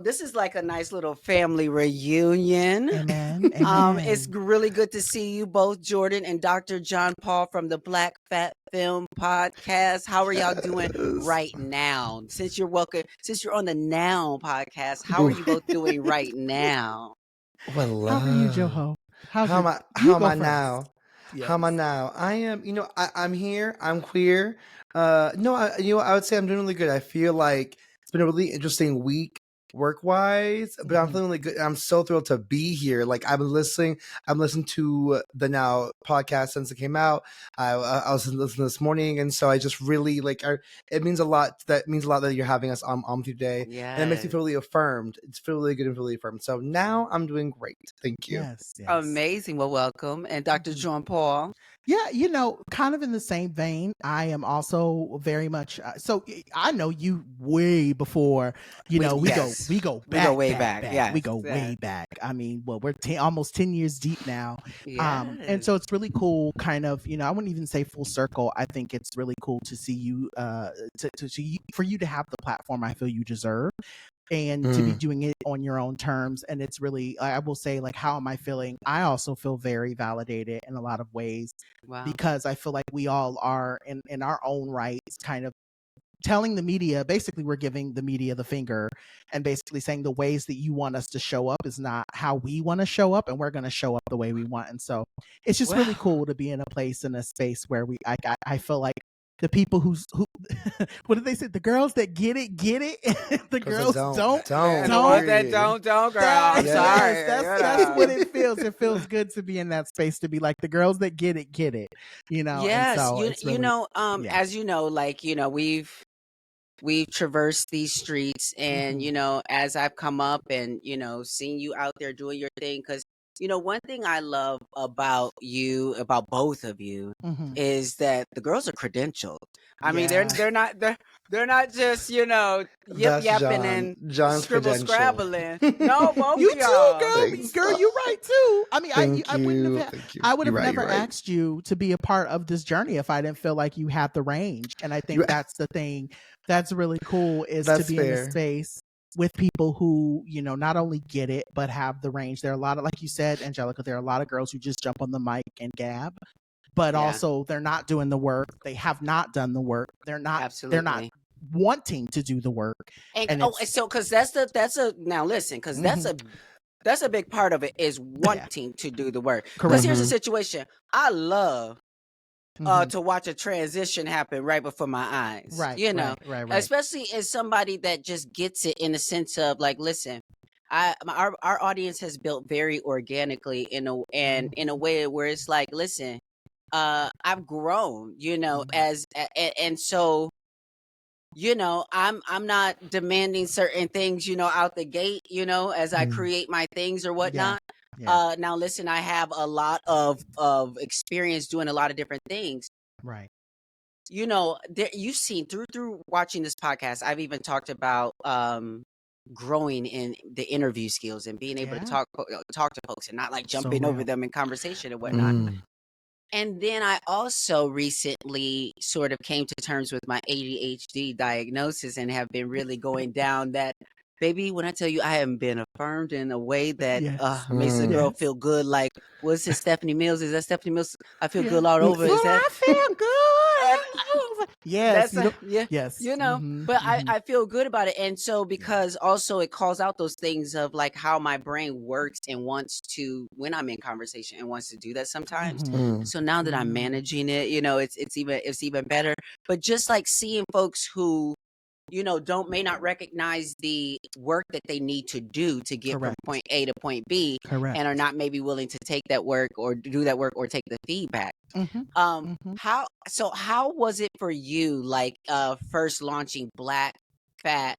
this is like a nice little family reunion. Amen. It's Amen. really good to see you both, Jordan and Dr. John Paul from the Black Fat Femme Podcast. How are y'all doing Yes. right now? Since you're on the Now podcast, how are you both doing right now? Well, How are you, Joho? how am I? You How am go I first. now? Yes. How am I now? I am. I'm here. I'm queer. No, I would say I'm doing really good. I feel like it's been a really interesting week work wise, but I'm feeling really good. I'm so thrilled to be here. Like I'm listening to the Now podcast since it came out. I was listening this morning, and so I just really like. It means a lot. That means a lot that you're having us on with you today, and it makes me Yes. feel really affirmed. It's feel really good and really affirmed. So now I'm doing great. Thank you. Yes. Yes. Amazing. Well, welcome. And Dr. John Paul. Yeah, kind of in the same vein, I am also very much so I know you way before, Yes. we go We go back, way back. Yes. we go way back. I mean, well, we're almost 10 years deep now. And so it's really cool, kind of, I wouldn't even say full circle. I think it's really cool to see you, to see for you to have the platform I feel you deserve, and to be doing it on your own terms. And it's really, I will say, like, how am I feeling? I also feel very validated in a lot of ways, Wow. because I feel like we all are in our own rights, kind of telling the media, basically we're giving the media the finger and basically saying the ways that you want us to show up is not how we want to show up, and we're going to show up the way we want. And so it's just really cool to be in a place, in a space where I feel like the people who what did they say? The girls that get it. The girls don't. And the ones that don't, girl. I'm sorry. That's what it feels. It feels good to be in that space, to be like the girls that get it. Yes, And so it's really, as you know, like, we've traversed these streets, and as I've come up and seen you out there doing your thing, because one thing I love about both of you, is that the girls are credentialed. I mean, they're not just yip yapping and John's scribble credential. scrabbling. No, both you of y'all. too, girl. Thanks. Girl, you're right too. I mean, Thank I wouldn't you. have. Thank you. I would have You're right, never you're right. asked you to be a part of this journey if I didn't feel like you had the range. And I think that's the thing that's really cool, is to be in a space with people who, not only get it, but have the range. There are a lot of, like you said, Angelica, there are a lot of girls who just jump on the mic and gab, but also they're not doing the work. They have not done the work. They're not wanting to do the work. And so, because that's a big part of it, is wanting to do the work. Because here's the situation. I love to watch a transition happen right before my eyes. Right. Especially as somebody that just gets it, in the sense of, like, listen, our audience has built very organically in a way where it's like, listen, I've grown, and so I'm not demanding certain things, out the gate, as I create my things or whatnot. Now listen, I have a lot of experience doing a lot of different things. Right. You've seen through watching this podcast, I've even talked about growing in the interview skills and being able to talk to folks and not like jumping over them in conversation and whatnot. And then I also recently sort of came to terms with my ADHD diagnosis and have been really going down that, baby, when I tell you I haven't been affirmed in a way that makes a girl feel good. Like, what's it, Stephanie Mills? Is that Stephanie Mills? I feel good all over. Is that? I feel good. Yes. Yes. But I feel good about it. And so, because also it calls out those things of like how my brain works and wants to, when I'm in conversation, and wants to do that sometimes. So now that I'm managing it, it's even better. But just like seeing folks who, may not recognize the work that they need to do to get from point A to point B, and are not maybe willing to take that work or do that work or take the feedback. How was it for you, like, first launching Black Fat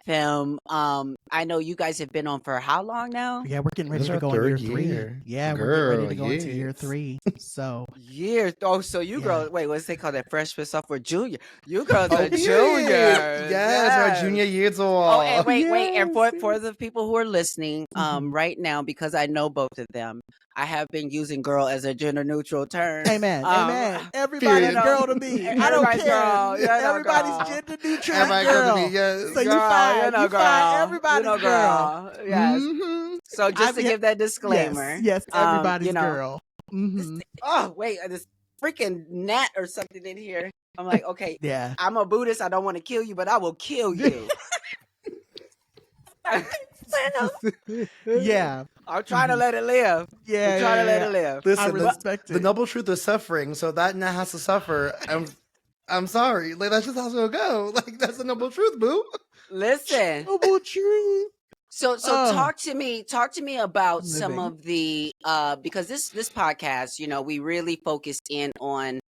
Femme? I know you guys have been on for how long now? Yeah, we're getting ready to go in year 3. Yeah, we're getting ready to go into year 3. So so you girls, wait, what's they call that, freshman, sophomore, junior? You girls are juniors. Yes, our junior years all. Oh, and wait, and for the people who are listening, right now, because I know both of them, I have been using girl as a gender neutral term. Amen. Amen. Everybody's girl to me. I don't care. Girl, everybody's girl. gender neutral. Everybody girl. to me, yes. So girl, you fine. girl. Everybody's girl. Yes. Mm-hmm. So just to give that disclaimer. Yes, everybody's girl. Mm-hmm. Oh, wait, this freaking gnat or something in here. I'm like, okay, yeah. I'm a Buddhist. I don't want to kill you, but I will kill you. yeah. I'm trying to let it live. Yeah. I'm trying to let it live. Listen, I respect the noble truth is suffering, so that gnat has to suffer. I'm sorry. Like, that's just how it'll go. Like, that's the noble truth, boo. Listen. Noble truth. So talk to me about Living. some of the because this podcast, we really focused in on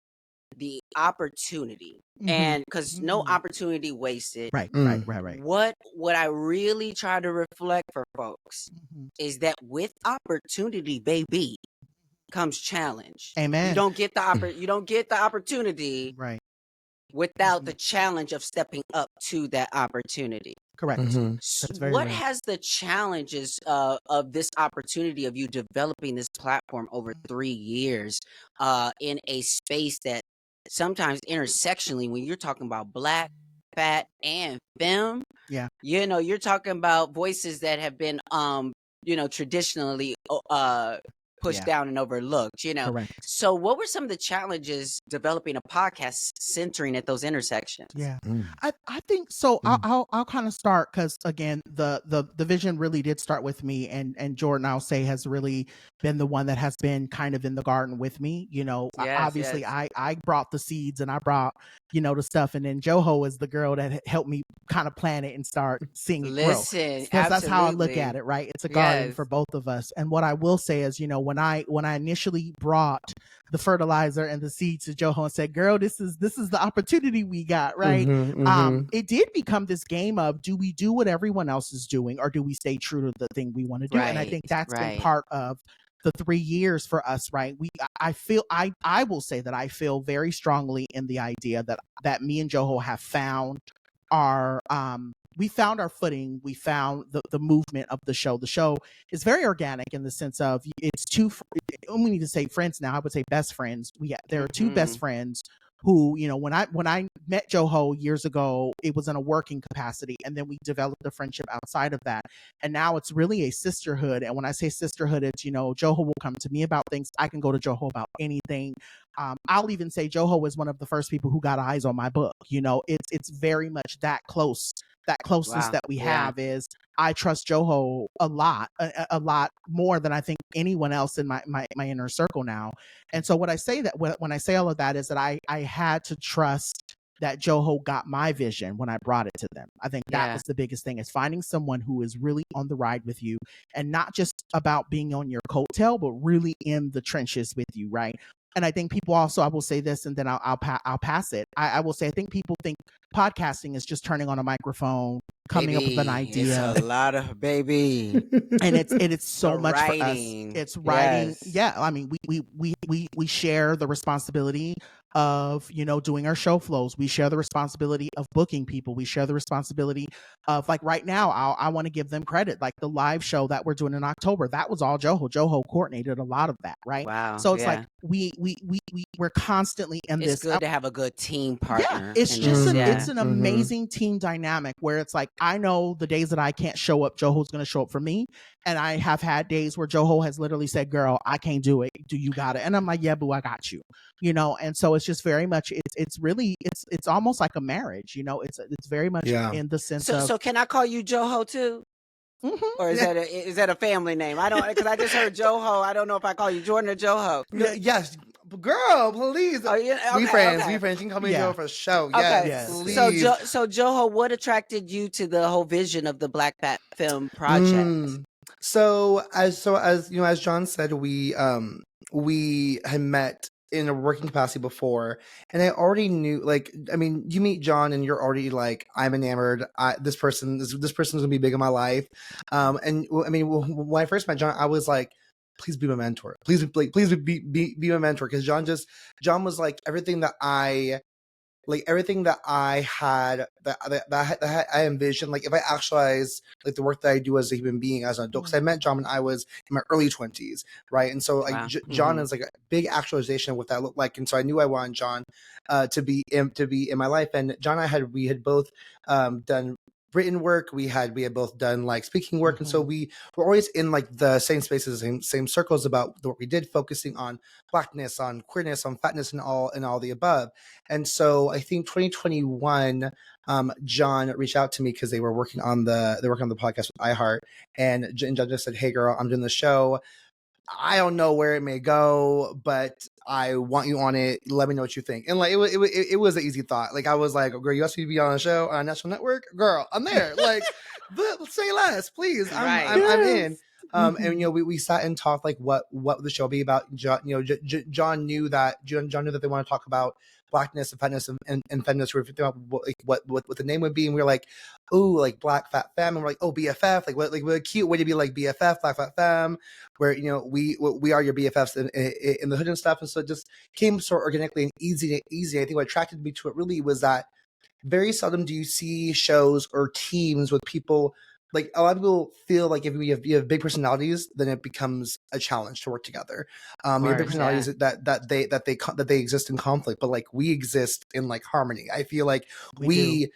the opportunity. And because no opportunity wasted. Right. What I really try to reflect for folks is that with opportunity, baby, comes challenge. Amen. You don't get the opportunity without the challenge of stepping up to that opportunity. Correct. That's very what has the challenges of this opportunity of you developing this platform over 3 years in a space that sometimes intersectionally, when you're talking about Black, Fat, and Femme, you're talking about voices that have been traditionally pushed down and overlooked, Correct. So what were some of the challenges developing a podcast centering at those intersections? I think so. I'll kind of start because again the vision really did start with me, and Jordan, I'll say, has really been the one that has been kind of in the garden with me. Obviously I brought the seeds and I brought the stuff, and then Joho is the girl that helped me kind of plant it and start seeing it grow. That's how I look at it, right? It's a garden for both of us. And what I will say is, when I initially brought the fertilizer and the seeds to Joho and said, girl, this is the opportunity we got, right? It did become this game of, do we do what everyone else is doing, or do we stay true to the thing we want to do? And I think that's been part of the 3 years for us, right? I will say that I feel very strongly in the idea that me and Joho have found our we found our footing. We found the movement of the show. The show is very organic in the sense of it's two. We need to say friends now. I would say best friends. There are two best friends who, when I met Joho years ago, it was in a working capacity, and then we developed a friendship outside of that, and now it's really a sisterhood. And when I say sisterhood, it's Joho will come to me about things. I can go to Joho about anything. I'll even say Joho was one of the first people who got eyes on my book. It's very much that close. That closeness that we have is I trust Joho a lot more than I think anyone else in my inner circle now. And so what I say that when I say all of that is that I had to trust that Joho got my vision when I brought it to them. I think that was the biggest thing, is finding someone who is really on the ride with you, and not just about being on your coattail, but really in the trenches with you, right? And I think people also, I will say this, and then I'll pass it. I will say, I think people think podcasting is just turning on a microphone, coming up with an idea. It's a lot of and it's so much writing. For us. It's writing. Yeah, I mean, we share the responsibility of doing our show flows. We share the responsibility of booking people. We share the responsibility of, like, right now I want to give them credit, like the live show that we're doing in October, that was all Joho coordinated a lot of that, right? Wow. So it's like we're constantly in this. It's good to have a good team partner. It's just it's an amazing team dynamic where it's like, I know the days that I can't show up, Joho's going to show up for me. And I have had days where Joho has literally said, girl, I can't do it. Do you got it? And I'm like, yeah, boo, I got you. And so it's just very much, it's really, it's almost like a marriage, it's very much in the sense of. So can I call you Joho too? Or is that a family name? I don't, because I just heard Joho. I don't know if I call you Jordan or Joho. Yes, girl, please. We friends. You can call me Joho for sure. Yes, please. So Joho, what attracted you to the whole vision of the Black Fat Femme project? So as John said, we had met in a working capacity before, and I already knew, you meet John and you're already like, I'm enamored. This person's gonna be big in my life. And I mean, when I first met John, I was like, please be my mentor. Please be my mentor, because John was like everything that I like everything that I had that I envisioned, like if I actualize like the work that I do as a human being as an adult, because I met John when I was in my early 20s, right? And so like Wow. John is like a big actualization of what that looked like, and so I knew I wanted John to be in my life. And John and we had both done written work, we had both done like speaking work, and so we were always in like the same spaces, same circles about what we did, focusing on blackness, on queerness, on fatness, and all the above. And so I think 2021, John reached out to me because they were working on the podcast with iHeart, and John just said, "Hey girl, I'm doing the show. I don't know where it may go, but I want you on it. Let me know what you think." And like it was an easy thought. Like I was like, "Girl, you asked me to be on a show on a national network, girl. I'm there. Like, but say less, please. I'm in." And we sat and talked like what the show be about. John, John knew that they want to talk about blackness and fatness and feminists. We were thinking about what the name would be, and we were like, "Ooh, like Black Fat Femme," and we're like, "Oh, BFF, like what a cute way to be like BFF, Black Fat Femme, where we are your BFFs in the hood and stuff." And so it just came so organically and easy. I think what attracted me to it really was that very seldom do you see shows or teams with people. Like a lot of people feel like if you have big personalities, then it becomes a challenge to work together. You have big personalities that they exist in conflict, but like we exist in like harmony. I feel like we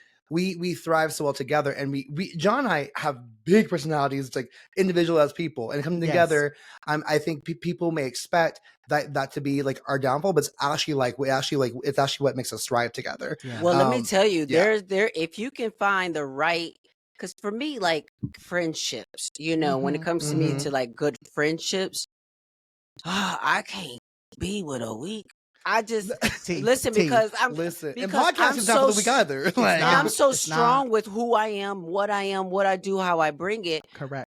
thrive so well together, and we John and I have big personalities, like individual as people, and coming together. I think people may expect that to be like our downfall, but it's actually what makes us thrive together. Well, let me tell you, there if you can find the right. Because for me, like friendships, when it comes to me to like good friendships, I can't be with a weak. I just listen because I'm listen. And because podcast is not for the weak either. Like, I'm so strong with who I am, what I do, how I bring it. Correct.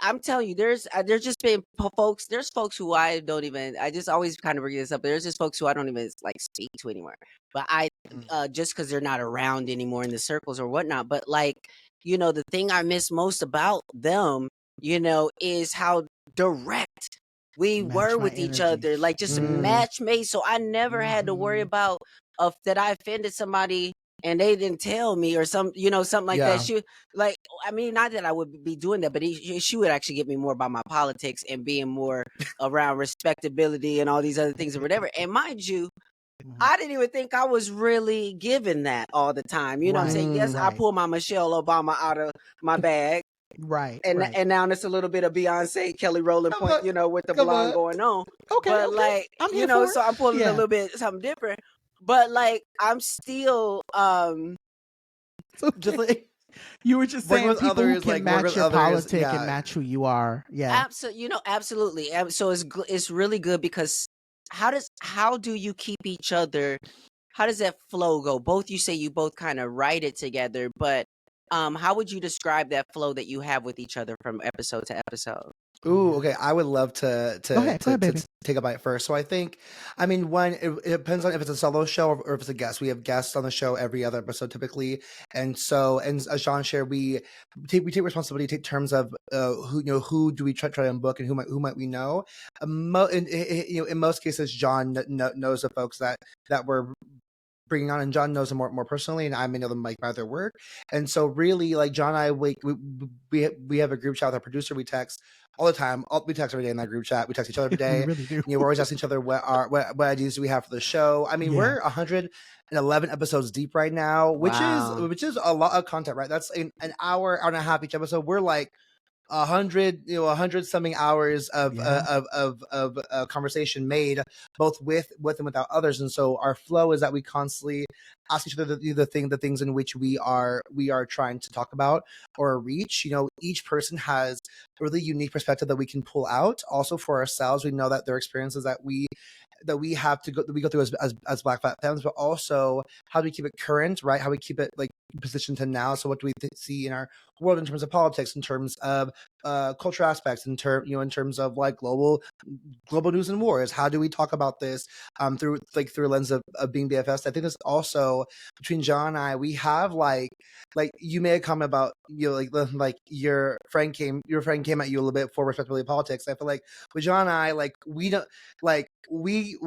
I'm telling you, there's just been folks. There's folks who I don't even. I just always kind of bring this up. There's just folks who I don't even like speak to anymore. But just because they're not around anymore in the circles or whatnot. But like. The thing I miss most about them, is how direct we were with each other, like just match made. So I never had to worry about that I offended somebody and they didn't tell me or something like that. She not that I would be doing that, but she would actually get me more about my politics and being more around respectability and all these other things or whatever. And mind you, I didn't even think I was really given that all the time. You know what I'm saying? Yes, I pulled my Michelle Obama out of my bag. And now it's a little bit of Beyonce, Kelly Rowland point, with the blonde going on. But like, so I'm pulling a little bit something different. But like, I'm still just like you were just saying, people who can match your politic and match who you are. Yeah, absolutely. So it's really good because. How do you keep each other? How does that flow go? You say you both kind of write it together, but how would you describe that flow that you have with each other from episode to episode? Ooh, okay. I would love to take a bite first. So I think, one, it depends on if it's a solo show or if it's a guest. We have guests on the show every other episode typically, and as Sean shared, we take responsibility in terms of who do we try to book and who might we know. In most cases, John knows the folks that we're bringing on, and John knows them more personally, and I may know them like by their work. And so really, like John and I, we have a group chat with our producer. We text all the time. We text every day in that group chat. We text each other every day. We really do. We're always asking each other what ideas do we have for the show. We're 111 episodes deep right now, which is a lot of content, right? That's an hour and a half each episode. We're like 100 something hours of conversation made, both with and without others. And so our flow is that we constantly ask each other the things in which we are trying to talk about or reach. Each person has a really unique perspective that we can pull out. Also for ourselves, we know that there are experiences that we go through as Black Fat Femmes, but also how do we keep it current, right? How we keep it like positioned to now. So what do we see in our world in terms of politics, in terms of culture aspects, in terms of like global news and wars? How do we talk about this through a lens of being BFFs? I think this also between John and I, we have like you made a comment about like your friend came at you a little bit for respectability politics. I feel like with John and I, like we don't like we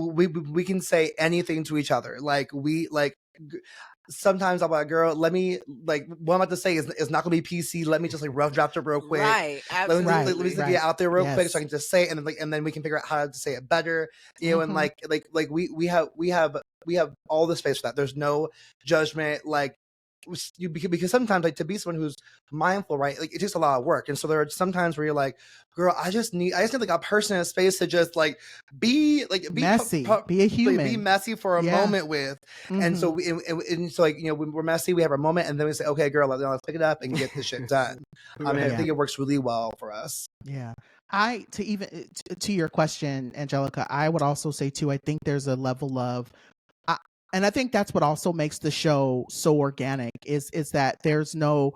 can say anything to each other. Like we sometimes I'm like, girl, let me, like, what I'm about to say is not gonna be PC. Let me just like rough draft it real quick. Right. Let me Absolutely. just get it out there real quick so I can just say it, and then and then we can figure out how to say it better. You know, and like we have all the space for that. There's no judgment, like because sometimes, like, to be someone who's mindful, right, like it takes a lot of work, and so there are some times where you're like, girl, I just need like a person in a space to just like be messy, be a human, be messy for a moment with. And so and so, like, you know, when we're messy, we have our moment, and then we say, okay, girl, let's pick it up and get this shit done. I mean, I think it works really well for us. Yeah. To your question, Angelica, I would also say too, I think there's a level of, and I think that's what also makes the show so organic is that there's no,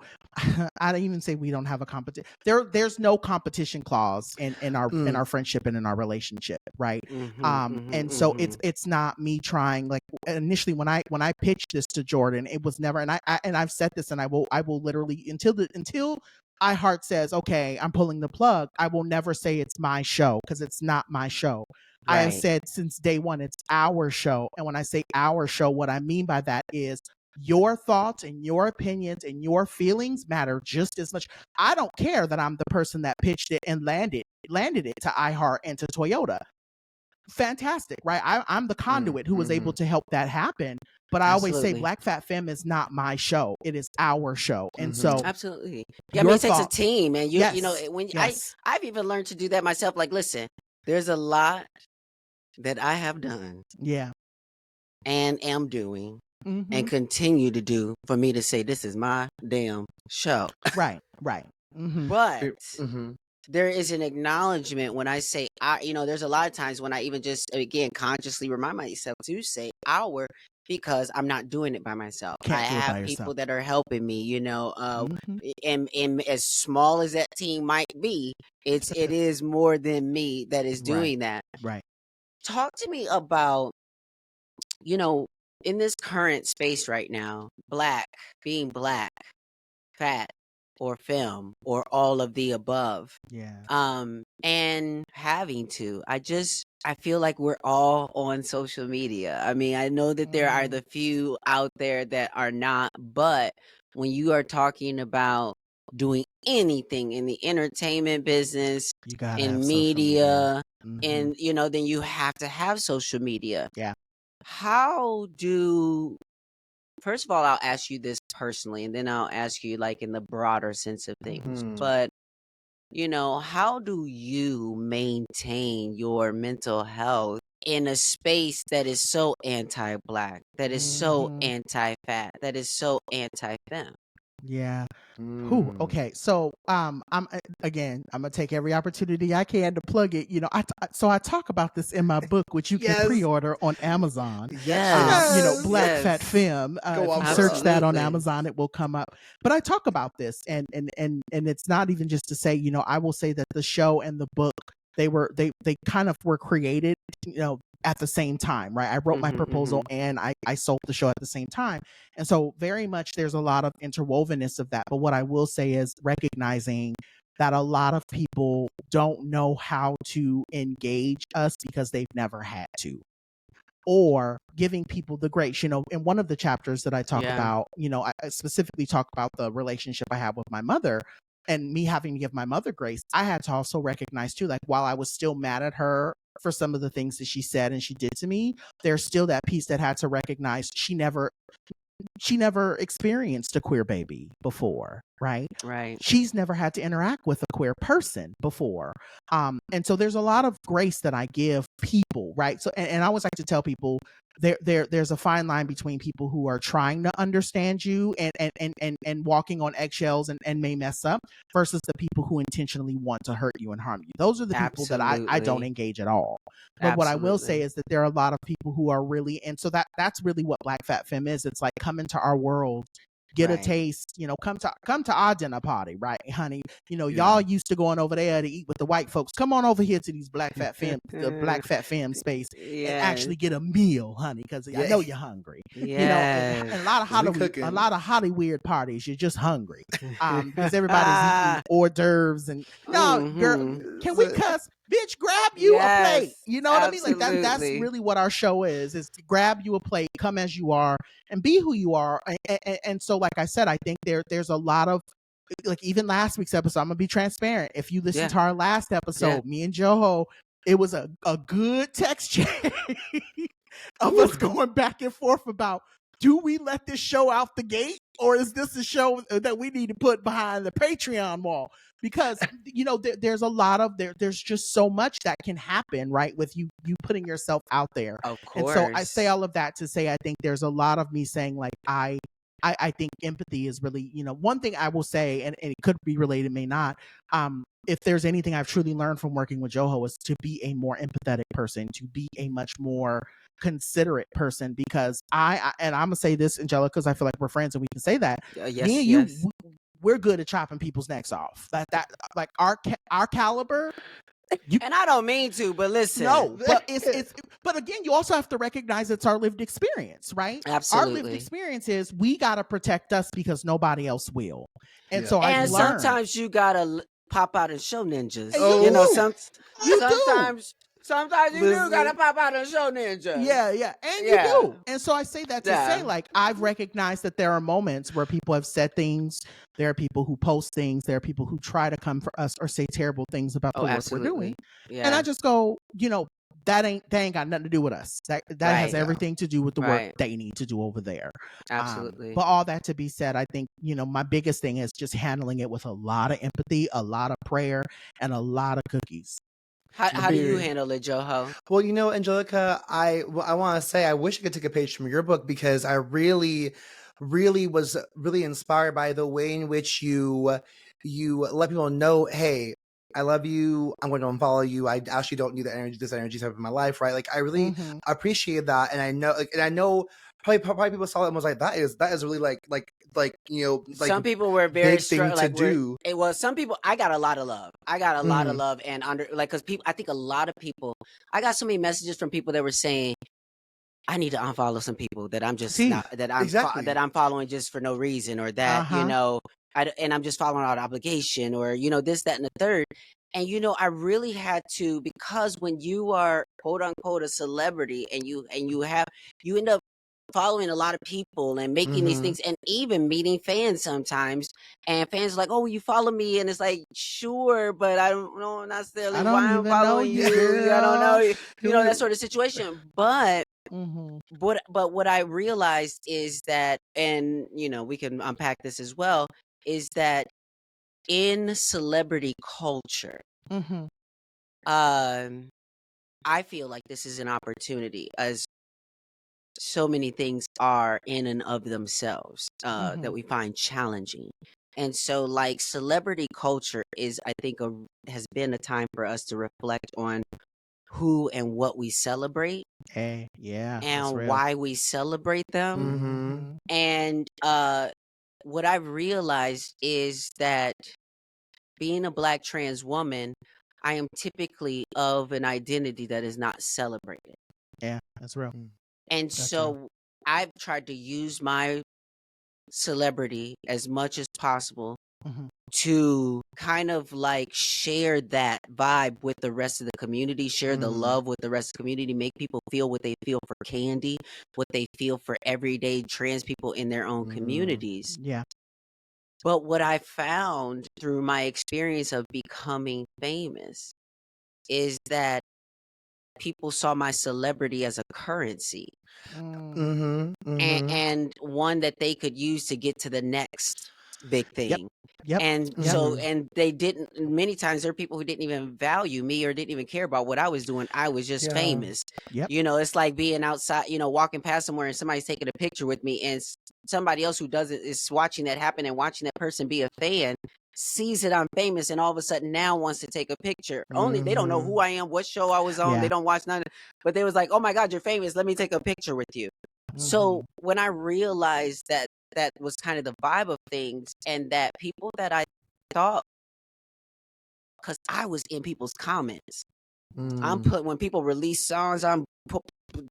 I don't even say we don't have a competition. There's no competition clause in our friendship and in our relationship, right? And so it's not me trying, like, initially when I pitched this to Jordan, it was never, and I've said this, and I will literally until iHeart says, okay, I'm pulling the plug, I will never say it's my show, because it's not my show. Right. I have said since day one, it's our show. And when I say our show, what I mean by that is your thoughts and your opinions and your feelings matter just as much. I don't care that I'm the person that pitched it and landed it to iHeart and to Toyota. Fantastic, right? I'm the conduit who was able to help that happen. But I always say Black Fat Femme is not my show. It is our show. And so absolutely. Yeah, I mean, it takes a team. And you know, when I've even learned to do that myself. Like, listen, there's a lot that I have done. Yeah. And am doing and continue to do for me to say this is my damn show. Right. But there is an acknowledgement when I say you know, there's a lot of times when I even just, again, consciously remind myself to say our, because I'm not doing it by myself. I have people that are helping me, you know, and as small as that team might be, it is more than me that is doing that. Right. Talk to me about, you know, in this current space right now, being black, fat, or femme, or all of the above. Yeah. And having to, I feel like we're all on social media. I mean, I know that there are the few out there that are not, but when you are talking about doing anything in the entertainment business, in media, and, you know, then you have to have social media. Yeah. First of all, I'll ask you this personally, and then I'll ask you, like, in the broader sense of things. But, you know, how do you maintain your mental health in a space that is so anti-black, that is so anti-fat, that is so anti-femme? Yeah. Okay. So I'm gonna take every opportunity I can to plug it. You know, I talk about this in my book, which you can pre-order on Amazon. Yes. You know, Black Fat Femme. If you search that on Amazon, it will come up. But I talk about this, and it's not even just to say, you know, I will say that the show and the book, they kind of were created, you know, at the same time, right? I wrote my proposal and I sold the show at the same time. And so very much there's a lot of interwovenness of that. But what I will say is recognizing that a lot of people don't know how to engage us because they've never had to. Or giving people the grace, you know, in one of the chapters that I talk about, you know, I specifically talk about the relationship I have with my mother. And me having to give my mother grace, I had to also recognize too, like, while I was still mad at her for some of the things that she said and she did to me, there's still that piece that had to recognize she never experienced a queer baby before, right? Right. She's never had to interact with a queer person before. And so there's a lot of grace that I give people, right? So, and I always like to tell people there's a fine line between people who are trying to understand you and walking on eggshells and may mess up versus the people who intentionally want to hurt you and harm you. Those are the people that I don't engage at all. But what I will say is that there are a lot of people who are really, and so that's really what Black Fat Femme is. It's like, come into our world, get a taste, you know, come to our dinner party, right, honey? You know, y'all used to going over there to eat with the white folks. Come on over here to these Black Fat Femme, the Black Fat Femme space, and actually get a meal, honey, because I know you're hungry. You know, and a lot of Hollywood parties, you're just hungry because everybody's eating hors d'oeuvres and girl, can we cuss? bitch, grab you a plate. Yes, You know what I mean? Like that's absolutely. really what our show is to grab you a plate, come as you are, and be who you are. And so, like I said, I think there's a lot of, like, even last week's episode, I'm gonna be transparent. If you listen Yeah, to our last episode, yeah. me and Joho, it was a good text chain of Whew. us going back and forth about, do we let this show out the gate, or is this a show that we need to put behind the Patreon wall? Because there's a lot of there's just so much that can happen, right, with you putting yourself out there. Of And so I say course. all of that to say, I think there's a lot of me saying, like, I think empathy is really, one thing I will say, and it could be related, may not. If there's anything I've truly learned from working with Joho, is to be a more empathetic person, to be a much more considerate person, because and I'm gonna say this, Angelica, because I feel like we're friends and we can say that. Yes, Me and yes. you, we're good at chopping people's necks off. That like our caliber. And I don't mean to, but listen. No, but but again, you also have to recognize it's our lived experience, right? Our lived Absolutely. experience is we gotta protect us because nobody else will. And Yeah. so I've And learned. sometimes you gotta pop out and show ninjas. And Oh. You know, do. You do. sometimes you do Listen. gotta pop out and show ninjas. Yeah, and Yeah. you do. And so I say that to say, Yeah. like, I've recognized that there are moments where people have said things, there are people who post things, there are people who try to come for us or say terrible things about the Oh, work absolutely. we're doing. Yeah. And I just go, that ain't got nothing to do with us. That has Right. everything to do with the work Right. they need to do over there. Absolutely. But all that to be said, I think, my biggest thing is just handling it with a lot of empathy, a lot of prayer, and a lot of cookies. How do you Very. handle it, Joho? Well, Angelica, I want to say I wish I could take a page from your book, because I really was really inspired by the way in which you let people know, hey, I love you, I'm going to unfollow you, I actually don't need this energy type of my life, right? Like, I really appreciate that. And I know probably people saw it and was like, that is really like Some people were very big thing to do. It was some people. I got a lot of love. And because people, I think a lot of people. I got so many messages from people that were saying, I need to unfollow some people that I'm just not exactly. that I'm following just for no reason, or that and I'm just following out obligation, or this, that, and the third. And I really had to, because when you are quote unquote a celebrity, and you end up following a lot of people and making these things, and even meeting fans sometimes, and fans are like, oh, you follow me, and it's like, sure, but I don't know necessarily why I'm following you. I don't know, that sort of situation. But what I realized is that, and we can unpack this as well, is that in celebrity culture, I feel like this is an opportunity, as so many things are in and of themselves that we find challenging. And so, like, celebrity culture is, I think, has been a time for us to reflect on who and what we celebrate, and why we celebrate them. And what I've realized is that, being a Black trans woman, I am typically of an identity that is not celebrated. Yeah, that's real. And so I've tried to use my celebrity as much as possible to kind of like share that vibe with the rest of the community, share the love with the rest of the community, make people feel what they feel for Candy, what they feel for everyday trans people in their own communities. Yeah. But what I found through my experience of becoming famous is that people saw my celebrity as a currency. And one that they could use to get to the next big thing. Yep. And so, and they didn't, many times there are people who didn't even value me or didn't even care about what I was doing. I was just famous. It's like being outside, walking past somewhere and somebody's taking a picture with me, and somebody else who does it is watching that happen, and watching that person be a fan, sees that I'm famous, and all of a sudden now wants to take a picture. Only they don't know who I am, what show I was on. They don't watch none, but they was like, oh my God, you're famous. Let me take a picture with you. So when I realized that that was kind of the vibe of things, and that people that I thought, because I was in people's comments, when people release songs, I'm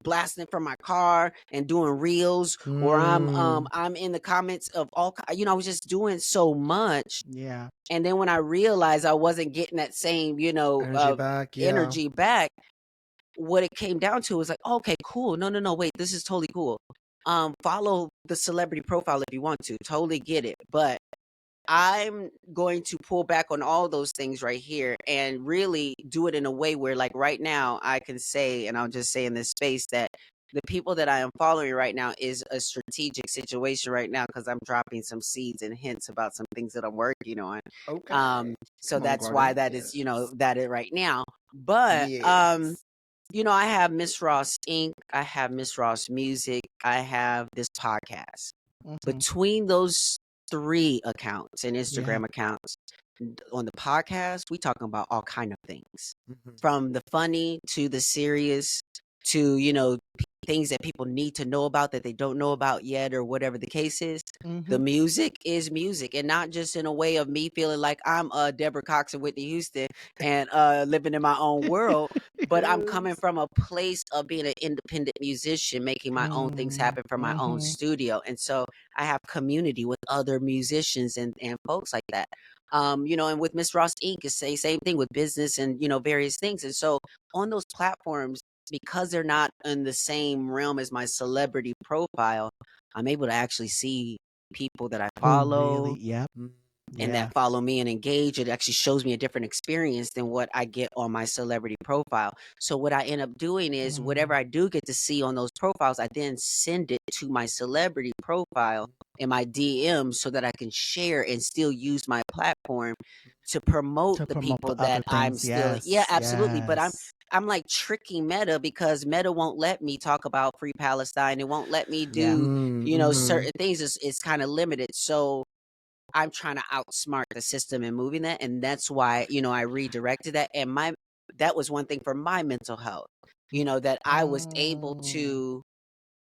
blasting from my car and doing reels, or I'm in the comments of all, I was just doing so much. Yeah. And then when I realized I wasn't getting that same, energy back, what it came down to was like, okay, cool. No, wait, this is totally cool. Follow the celebrity profile if you want to. Totally get it. But I'm going to pull back on all those things right here and really do it in a way where, like, right now I can say, and I'll just say in this space, that the people that I am following right now is a strategic situation right now, because I'm dropping some seeds and hints about some things that I'm working on. Okay. So that's why that is, that is right now. But, I have Miss Ross Inc., I have Miss Ross Music, I have this podcast. Between those 3 accounts and Instagram accounts, on the podcast, we talking about all kind of things, from the funny to the serious to, things that people need to know about that they don't know about yet, or whatever the case is. The music is music, and not just in a way of me feeling like I'm Deborah Cox and Whitney Houston and living in my own world, but I'm coming from a place of being an independent musician, making my own things happen from my own studio. And so I have community with other musicians and folks like that. And with Miss Ross Inc., it's the same thing with business and, various things. And so on those platforms, because they're not in the same realm as my celebrity profile, I'm able to actually see people that I follow and that follow me and engage. It actually shows me a different experience than what I get on my celebrity profile. So what I end up doing is whatever I do get to see on those profiles, I then send it to my celebrity profile in my DM so that I can share and still use my platform to promote the people that I'm still. Absolutely. But I'm like tricking Meta, because Meta won't let me talk about Free Palestine. It won't let me do, certain things. It's kind of limited. So I'm trying to outsmart the system and moving that. And that's why, I redirected that. And that was one thing for my mental health, that I was able to,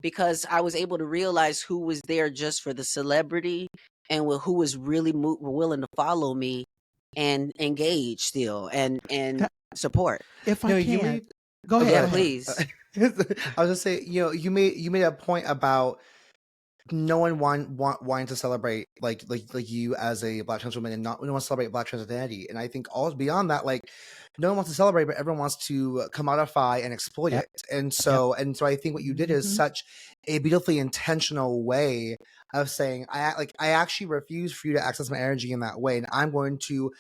because I was able to realize who was there just for the celebrity and who was really willing to follow me and engage still and support. If I can, go ahead. Yeah, please. I was just say, you made a point about no one wanting to celebrate like you as a Black trans woman, and no one wants to celebrate Black trans identity. And I think all beyond that, like, no one wants to celebrate, but everyone wants to commodify and exploit it. And so I think what you did is such a beautifully intentional way of saying, I actually refuse for you to access my energy in that way, and I'm going to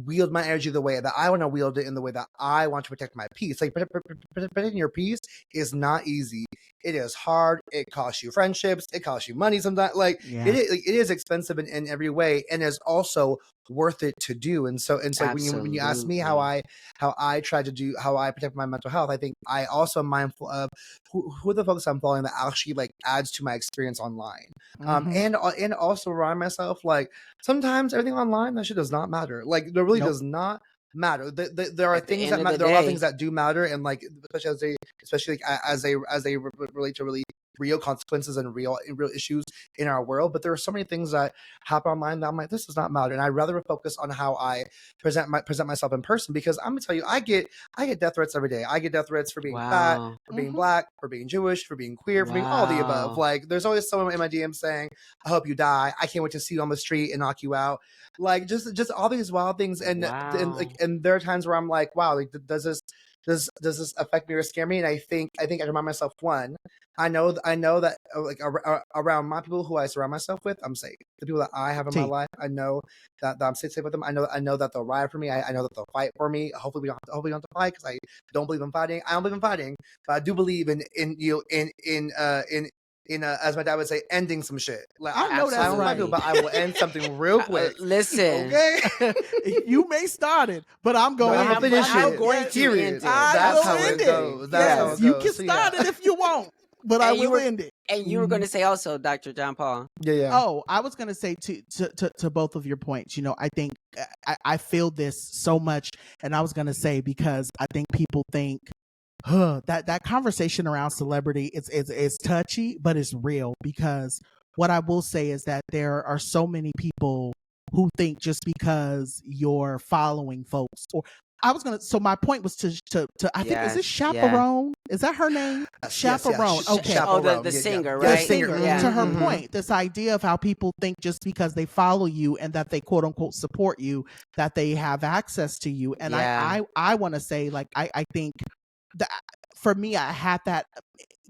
wield my energy the way that I want to wield it, in the way that I want to protect my peace. Like, protecting your peace is not easy. It is hard. It costs you friendships. It costs you money sometimes. It is expensive in every way, and is also worth it to do. And so when you ask me how I protect my mental health, I think I also am mindful of who are the folks I'm following that actually like adds to my experience online. And also remind myself, like, sometimes everything online, that shit does not matter. Like, there really does not matter. There are things that matter. There are a lot of things that do matter, and like, especially as they relate to really real consequences and real issues in our world. But there are so many things that happen online that I'm like, this does not matter, and I'd rather focus on how I present myself in person, because I'm gonna tell you, I get death threats every day. I get death threats for being fat, for being Black, for being Jewish, for being queer, for being all the above. Like, there's always someone in my DM saying, I hope you die. I can't wait to see you on the street and knock you out. Like, just all these wild things. And there are times where I'm like, wow, like, does this affect me or scare me? And I think I remind myself, one, I know that like around my people who I surround myself with, I'm safe. The people that I have in my life, I know that I'm safe with them. I know that they'll ride for me. I know that they'll fight for me. Hopefully we don't have to fight, because I don't believe in fighting. I don't believe in fighting, but I do believe in as my dad would say, ending some shit. Like, I know that's right, but I will end something real quick. Listen, okay. You may start it, but I'm going to finish it. I'm going to end it. That's how it goes. That's how it goes. You can start it if you want, but I will end it. And you were going to say also, Dr. John Paul. Yeah. Oh, I was going to say to both of your points. I think I feel this so much, and I was going to say, because I think people think, that conversation around celebrity is touchy, but it's real. Because what I will say is that there are so many people who think just because you're following folks, or So my point was to I think, is this Yes, yeah. Chaperone? Is that her name? Yes, Chaperone. yes, Okay. Oh, the Chaperone. singer, Yeah, right? The singer. Yeah. To her Mhm. point, this idea of how people think just because they follow you and that they quote unquote support you, that they have access to you. And Yeah. I want to say, like, I think that for me, I had that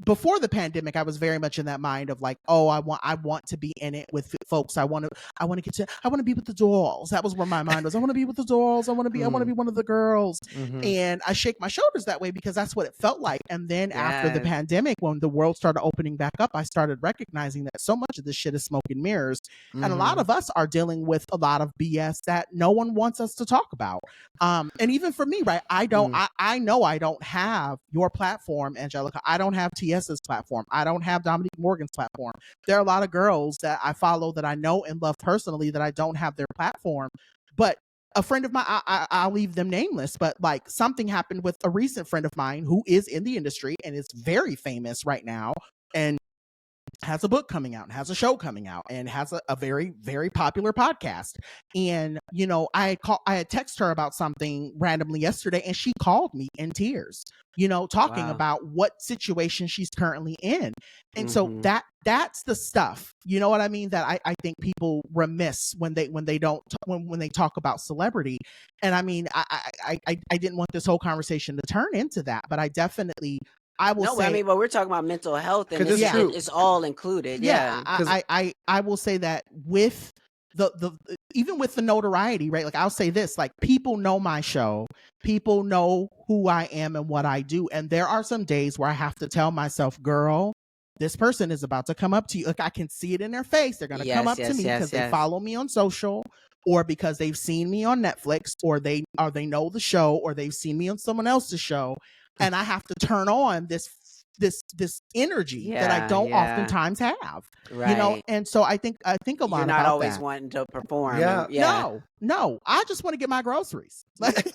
before the pandemic. I was very much in that mind of like, oh, I want to be in it with folks. I want to be with the dolls. That was where my mind was. I want to be with the dolls. I want to be one of the girls. And I shake my shoulders that way because that's what it felt like. And then after the Yes. pandemic, when the world started opening back up, I started recognizing that so much of this shit is smoke and mirrors. And a lot of us are dealing with a lot of BS that no one wants us to talk about. And even for me, right, I know I don't have your platform, Angelica. I don't have TS's platform. I don't have Dominique Morgan's platform. There are a lot of girls that I follow that I know and love personally that I don't have their platform. But a friend of mine, I'll leave them nameless, but like something happened with a recent friend of mine who is in the industry and is very famous right now and has a book coming out and has a show coming out and has a very, very popular podcast. And, you know, I had texted her about something randomly yesterday and she called me in tears, you know, talking about what situation she's currently in. And so that's the stuff, you know what I mean, that I think people remiss when they talk about celebrity. And I mean, I didn't want this whole conversation to turn into that, but I definitely, I mean, but we're talking about mental health, and it's all included. Yeah. I will say that with the even with the notoriety, right? Like I'll say this, like people know my show, people know who I am and what I do, and there are some days where I have to tell myself, girl, this person is about to come up to you. Like I can see it in their face. They're going to come up to me because they follow me on social, or because they've seen me on Netflix, or they know the show, or they've seen me on someone else's show. And I have to turn on this energy that I don't oftentimes have, right. You know. And so I think a lot about that. You're not always wanting to perform. No. I just want to get my groceries. Like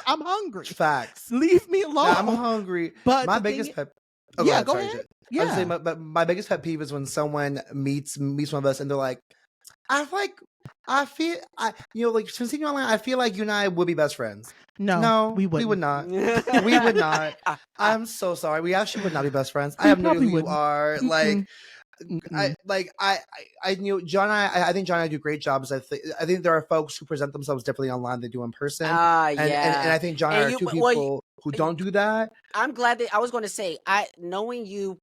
I'm hungry. Facts. Leave me alone. I'm hungry. But my biggest pet. Oh, yeah, go ahead. I was saying, but my biggest pet peeve is when someone meets one of us and they're like, like since seeing you online, I feel like you and I would be best friends. No, we would not. We would not. I'm so sorry. We actually would not be best friends. I have no idea who you are. Like, I knew John. I think John and I do great jobs. I think there are folks who present themselves differently online than they do in person. And I think John and I are two people who don't do that. I'm glad that I was going to say, knowing you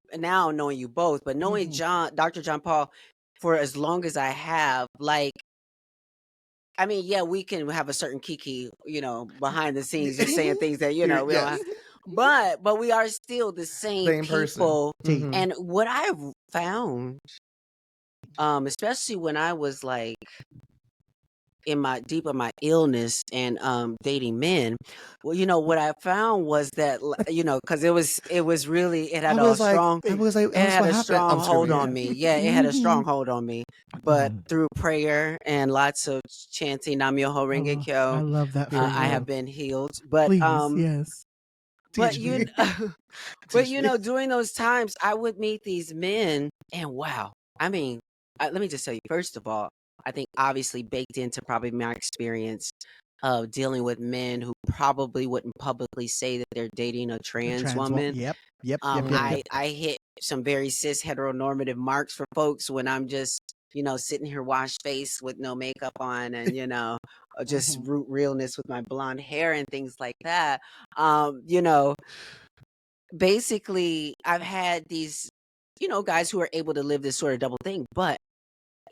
both, but knowing Dr. John Paul for as long as I have, like, I mean, yeah, we can have a certain kiki, you know, behind the scenes, just saying things that, you know, we don't have, but we are still the same people. And what I've found, especially when I was like in my illness and dating men, well, you know, what I found was that, you know, because it was really, it had a strong hold on me. Yeah, it had a strong hold on me. But through prayer and lots of chanting Nam Myoho Renge Kyo, I love that. I have been healed. But please, yes. But you know, during those times, I would meet these men, and wow, I mean, let me just tell you, first of all, I think obviously baked into probably my experience of dealing with men who probably wouldn't publicly say that they're dating a trans woman. Yep. I hit some very cis heteronormative marks for folks when I'm just, you know, sitting here wash face with no makeup on and, you know, just root realness with my blonde hair and things like that. You know, basically I've had these, you know, guys who are able to live this sort of double thing, but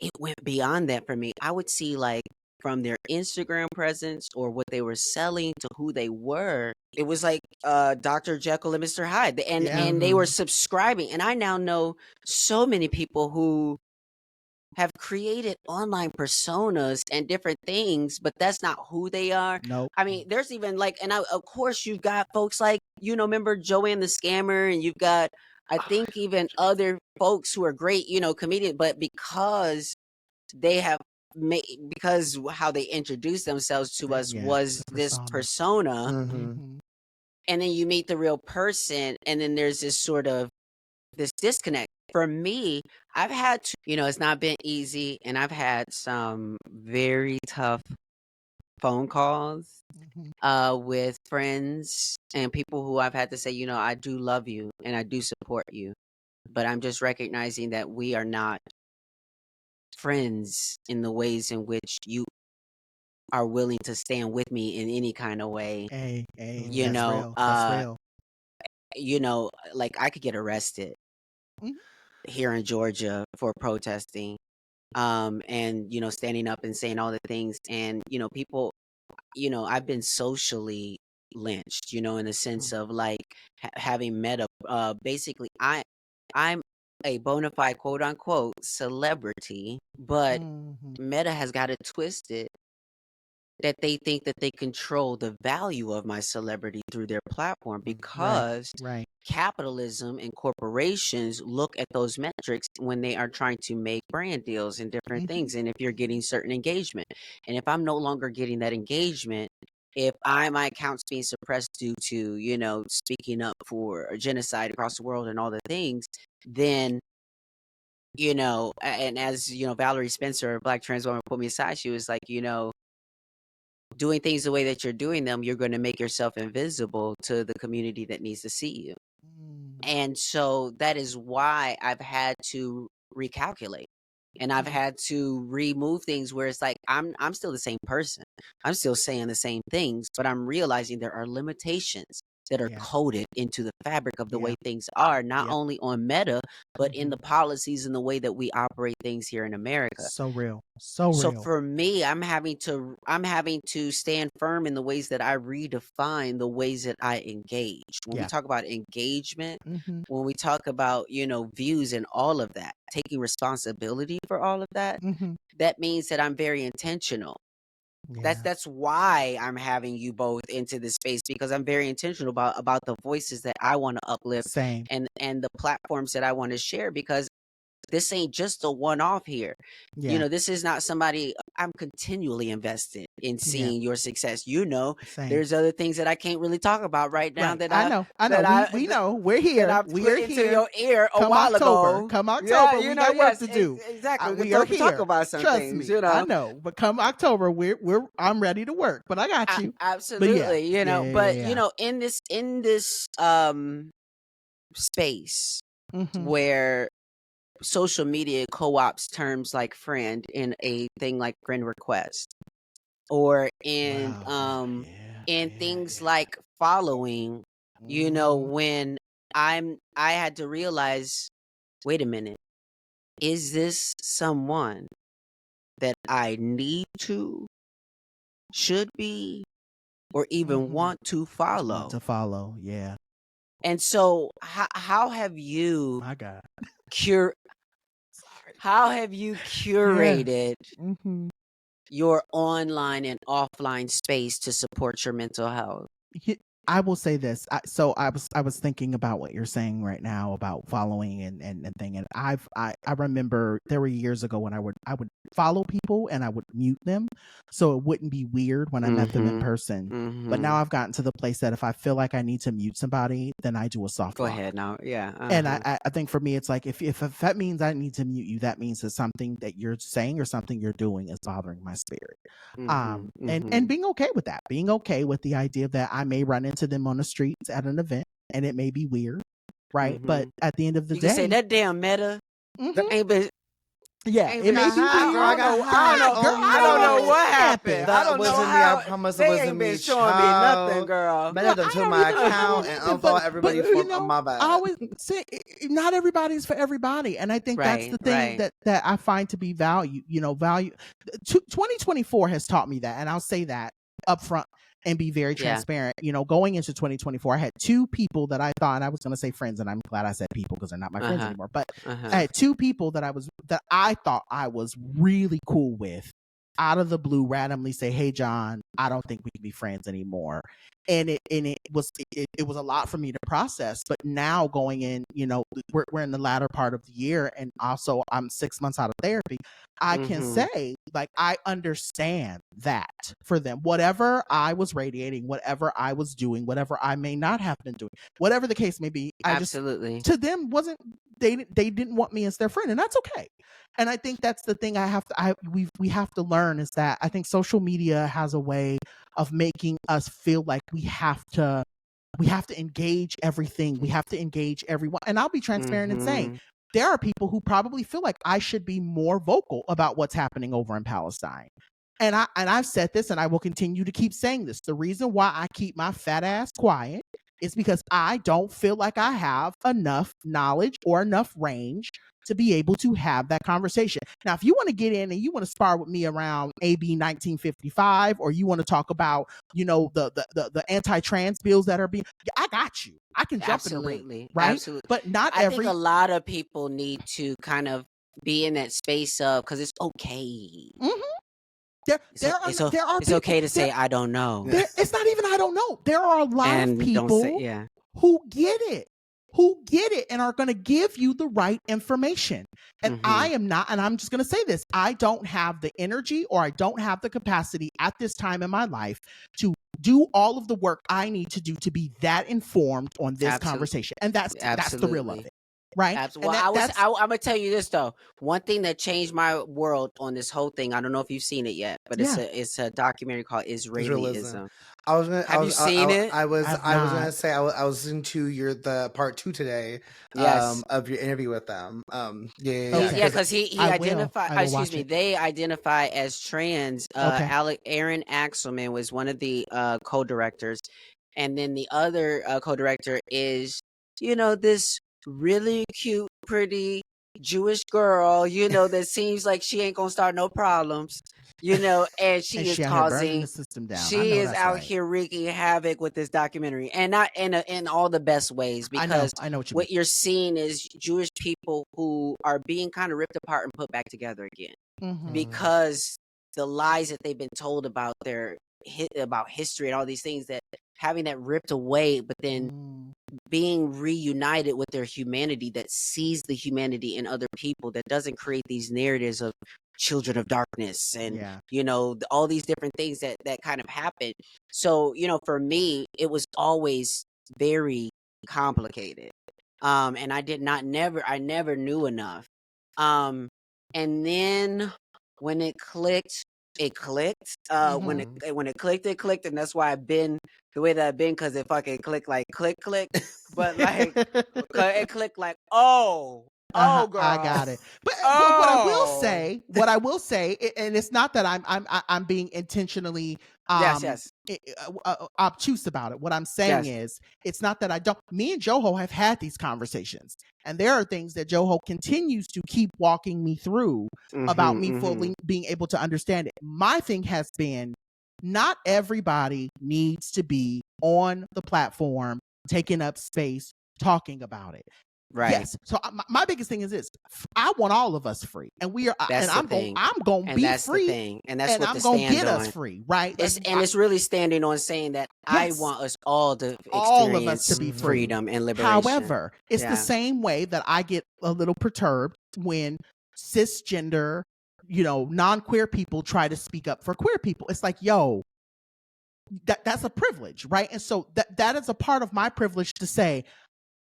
it went beyond that for me. I would see, like, from their Instagram presence or what they were selling to who they were, it was like Dr. Jekyll and Mr. Hyde. And they were subscribing. And I now know so many people who have created online personas and different things, but that's not who they are. No. I mean, there's even like, and of course you've got folks like, you know, remember Joanne the Scammer, and you've got, I think, even other folks who are great, you know, comedians, but because they have made, because how they introduced themselves to us was this persona, and then you meet the real person, and then there's this sort of this disconnect. For me, I've had to, you know, it's not been easy, and I've had some very tough phone calls with friends and people who I've had to say, I do love you and I do support you, but I'm just recognizing that we are not friends in the ways in which you are willing to stand with me in any kind of way. Hey, You that's know, real. That's real. Like I could get arrested Mhm. here in Georgia for protesting, and standing up and saying all the things, and people, I've been socially lynched, in the sense of like having met basically I'm a bona fide quote unquote celebrity, but Mhm. Meta has got it twisted that they think that they control the value of my celebrity through their platform, Right. because Right. capitalism and corporations look at those metrics when they are trying to make brand deals and different Mhm. things. And if you're getting certain engagement, and if I'm no longer getting that engagement, if my account's being suppressed due to, speaking up for genocide across the world and all the things, then, and as, Valerie Spencer, a Black trans woman, put me aside, she was like, doing things the way that you're doing them, you're going to make yourself invisible to the community that needs to see you. Mm. And so that is why I've had to recalculate. And I've had to remove things where it's like I'm still the same person. I'm still saying the same things, but I'm realizing there are limitations that are Yeah. coded into the fabric of the Yeah. way things are, not Yep. only on Meta, but in Mhm. the policies and the way that we operate things here in America. So real. So So real. for me, I'm having to stand firm in the ways that I redefine the ways that I engage. When we Yeah. talk about engagement, Mhm. when we talk about, views and all of that, taking responsibility for all of that, Mhm. that means that I'm very intentional. Yeah. That's why I'm having you both into this space, because I'm very intentional about the voices that I want to uplift Same. and the platforms that I want to share, because this ain't just a one-off here. Yeah. This is not somebody. I'm continually invested in Yeah. seeing your success. Same. There's other things that I can't really talk about right now Right. I know. We know. We're that here. I We're put into here. your ear a Come while October. ago. Come Yeah, October. We got work to do. exactly. We We can are talk here. about some Trust things. me. I know. But come October, I'm ready to work. But I got you. But yeah. Absolutely. But Yeah. in this space Mhm. where social media co-ops terms like friend in a thing like friend request, or in Wow. Yeah. in Yeah. things Yeah. like following, Mhm. when I had to realize, wait a minute, is this someone that I need to, should be, or even Mhm. want to Want follow? to follow. Yeah. And so how have you My God. cur Sorry. how have you Yeah. curated Mhm. your online and offline space to support your mental health? I will say this. I was thinking about what you're saying right now about following and thing. And I remember there were years ago when I would follow people and I would mute them so it wouldn't be weird when I met them in person. But now I've gotten to the place that if I feel like I need to mute somebody, then I do a soft Go lock. ahead now. Yeah. And I think for me, it's like if that means I need to mute you, that means that something that you're saying or something you're doing is bothering my spirit. And being okay with that, being okay with the idea that I may run into them on the streets at an event and it may be weird, right? But at the end of the You can say day, that damn Meta mhm, ain't been. yeah, it may be weird. I got I don't know. high. I don't know Oh, what no. happened. I That don't know wasn't me. how. I promise it They wasn't ain't been me, showing me nothing, child. girl. Man, Well, done I took don't my even know account and unfollow everybody from my bad. I always say not everybody's for everybody, and I think that's the thing Right. that I find to be value. 2024 has taught me that, and I'll say that up front and be very Yeah. transparent. Going into 2024, I had two people that I thought, and I was going to say friends, and I'm glad I said people because they're not my friends anymore. But I had two people that I thought I was really cool with, out of the blue, randomly say, "Hey, John, I don't think we can be friends anymore." And it was a lot for me to process. But now going in, we're in the latter part of the year, and also I'm 6 months out of therapy. I can say, like, I understand that for them, whatever I was radiating, whatever I was doing, whatever I may not have been doing, whatever the case may be, Absolutely. to them wasn't they didn't want me as their friend, and that's okay. And I think that's the thing we have to learn, is that I think social media has a way of making us feel like we have to engage everything. We have to engage everyone. And I'll be transparent in saying there are people who probably feel like I should be more vocal about what's happening over in Palestine. And I've said this, and I will continue to keep saying this. The reason why I keep my fat ass quiet is because I don't feel like I have enough knowledge or enough range to be able to have that conversation. Now, if you want to get in and you want to spar with me around AB 1955, or you want to talk about, the anti-trans bills that are being, I got you. I can jump in the ring, right? Absolutely. But not I think a lot of people need to kind of be in that space of, because it's okay. There are it's people, okay to say I don't know. It's not even I don't know. There are a lot of people who get it and are going to give you the right information. And I am not, and I'm just going to say this, I don't have the energy, or I don't have the capacity at this time in my life to do all of the work I need to do to be that informed on this conversation. And that's the real of it. Right. Absolutely. Well, I'm gonna tell you this though. One thing that changed my world on this whole thing, I don't know if you've seen it yet, but it's a documentary called Israelism. Have you seen it? I was gonna say I was listening to the part 2 today. Of your interview with them. Because he identified. They identify as trans. Aaron Axelman was one of the co-directors, and then the other co-director is this really cute, pretty Jewish girl, that seems like she ain't gonna start no problems, and she is causing the system down. She is out here wreaking havoc with this documentary, and not in all the best ways, because I know what you're seeing is Jewish people who are being kind of ripped apart and put back together again, because the lies that they've been told about about history and all these things, that having that ripped away, but then being reunited with their humanity, that sees the humanity in other people, that doesn't create these narratives of children of darkness and all these different things that kind of happen. So for me, it was always very complicated, and I never knew enough, and then when it clicked, when it clicked, and that's why I've been the way that I've been, because it fucking clicked like click, but like it clicked like girl, I got it. But what I will say, and it's not that I'm being intentionally obtuse about it. What I'm saying is, it's not that I don't. Me and Joho have had these conversations, and there are things that Joho continues to keep walking me through about me fully being able to understand it. My thing has been, not everybody needs to be on the platform taking up space talking about it. Right. Yes. So my biggest thing is this: I want all of us free, and we are. That's and I'm going to be free, the thing. And that's what I'm going to get us free, right? It's really standing on saying that I want us all to experience all of us to be free. Freedom and liberation. However, it's the same way that I get a little perturbed when cisgender, non-queer people try to speak up for queer people. It's like, yo, that's a privilege, right? And so that is a part of my privilege to say,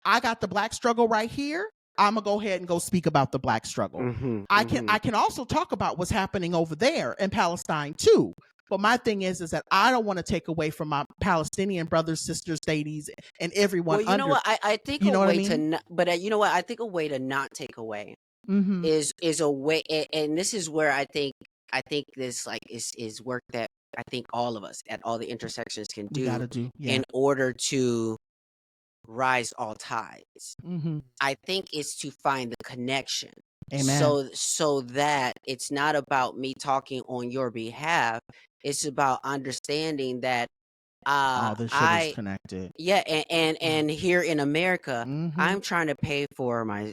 I got the Black struggle right here. I'm gonna go ahead and go speak about the Black struggle. I can also talk about what's happening over there in Palestine too. But my thing is that I don't want to take away from my Palestinian brothers, sisters, ladies, and everyone. Well, you know what? I think a way to, but you know what? I think a way to not take away is a way, and this is where I think this is work that I think all of us at all the intersections can do in order to rise all tides. I think it's to find the connection. Amen. So that it's not about me talking on your behalf. It's about understanding that all this shit is connected. Yeah, and here in America, I'm trying to pay for my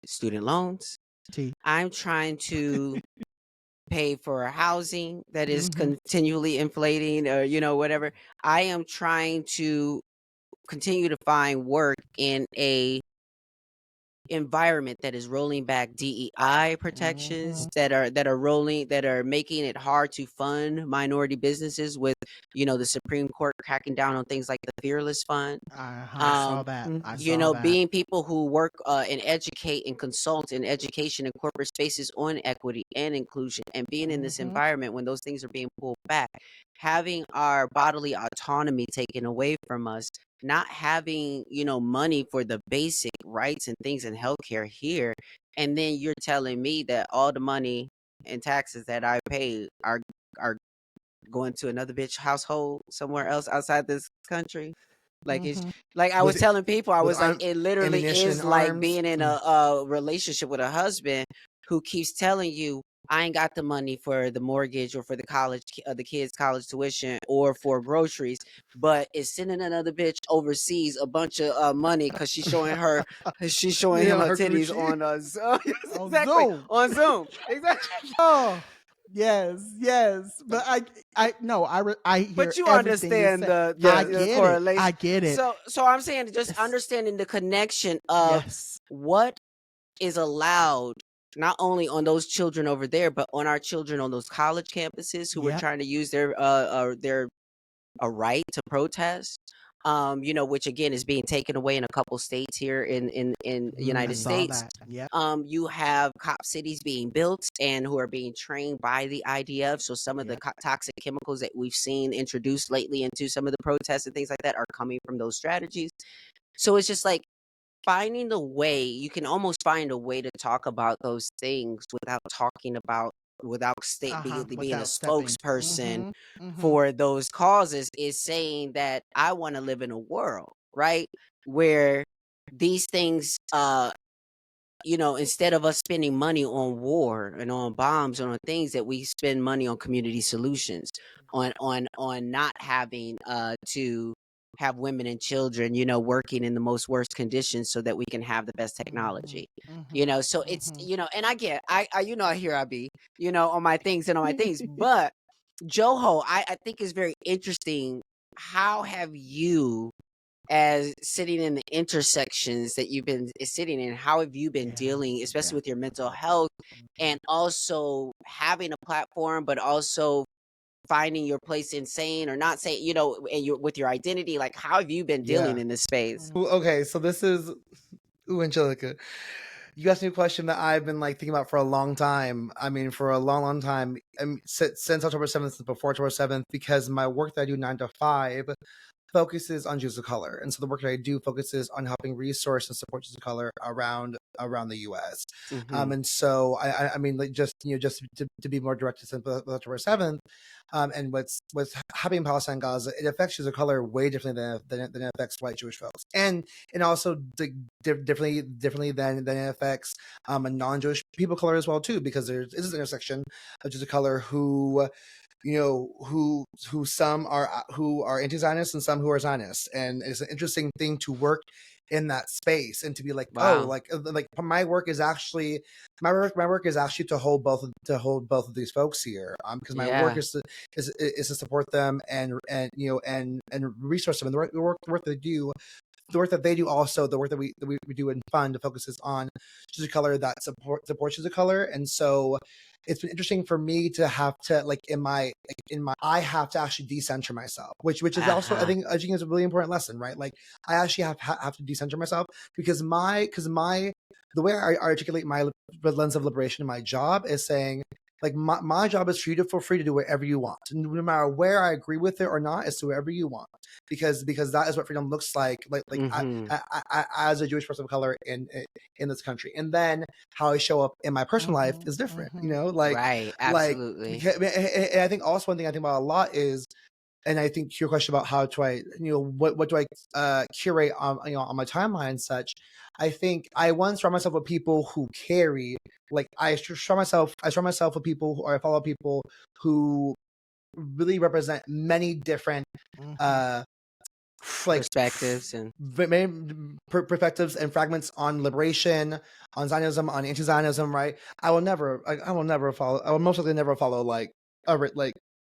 student loans. I'm trying to pay for housing that is continually inflating, or whatever. I am trying to continue to find work in a environment that is rolling back DEI protections, that are making it hard to fund minority businesses, with the Supreme Court cracking down on things like the Fearless Fund. I saw that. I You saw know, that. being people who work and educate and consult in education and corporate spaces on equity and inclusion, and being in this environment when those things are being pulled back, having our bodily autonomy taken away from us, not having, money for the basic rights and things in healthcare here. And then you're telling me that all the money and taxes that I pay are going to another bitch household somewhere else outside this country. Like it's like I was With telling people, I was like, arm, it literally ammunition, is like arms. being in a relationship with a husband who keeps telling you, I ain't got the money for the mortgage or for the kids' college tuition or for groceries, but is sending another bitch overseas a bunch of money because she's showing him her her titties Gucci. on us. Yes, On exactly. Zoom. On Zoom. Exactly. Oh, yes. But I no, I hear But you everything you understand say. the, I the get it. correlation. I get it. So I'm saying just Yes. understanding the connection of Yes. what is allowed not only on those children over there, but on our children on those college campuses who were Yep. trying to use their right to protest. Which again is being taken away in a couple states here in the I United saw States. that. Yep. You have cop cities being built and who are being trained by the IDF. So some of the toxic chemicals that we've seen introduced lately into some of the protests and things like that are coming from those strategies. So it's just like finding the way, you can almost find a way to talk about those things without being a Without stepping. spokesperson for those causes, is saying that I want to live in a world, right, where these things instead of us spending money on war and on bombs and on things, that we spend money on community solutions, on not having to have women and children, working in the most worst conditions so that we can have the best technology. So it's, and here I be, on my things and on my things. But Joho, I think is very interesting. How have you, as sitting in the intersections that you've been sitting in, how have you been dealing, especially with your mental health, and also having a platform, but also finding your place in saying or not saying, and with your identity? Like, how have you been dealing in this space? Okay, so this is Angelica. You asked me a question that I've been thinking about for a long time. I mean, for a long, long time. Since October 7th, since before October 7th, because my work that I do 9 to 5 focuses on Jews of color, and so the work that I do focuses on helping resource and support Jews of color around the U.S. And so I mean, just to be more direct, since October 7th, and what's happening in Palestine, Gaza, it affects Jews of color way differently than it affects white Jewish folks, and also differently than it affects non-Jewish people of color as well too, because there is this intersection of Jews of color who some are anti-Zionist and some who are Zionists, and it's an interesting thing to work in that space and to be like, Wow. my work is actually to hold both of these folks here, because my work is to support them and resource them, and the work they do. The work that they do, also the work that we do in fund, focuses on Jews of color that supports Jews of color, and so it's been interesting for me to have to I have to actually decenter myself, which is also I think is a really important lesson, right? Like I actually have to decenter myself, because the way I articulate my lens of liberation in my job is saying, like, my job is for you to feel free to do whatever you want, no matter where I agree with it or not. It's to whatever you want, because that is what freedom looks like. I, as a Jewish person of color in this country, and then how I show up in my personal life is different. Right, absolutely. And I think also one thing I think about a lot is, and I think your question about how do I, what do I curate on my timeline and such. I think I once surround myself with people who carry, I surround myself with people or I follow people who really represent many different perspectives and fragments on liberation, on Zionism, on anti-Zionism. Right? I will most likely never follow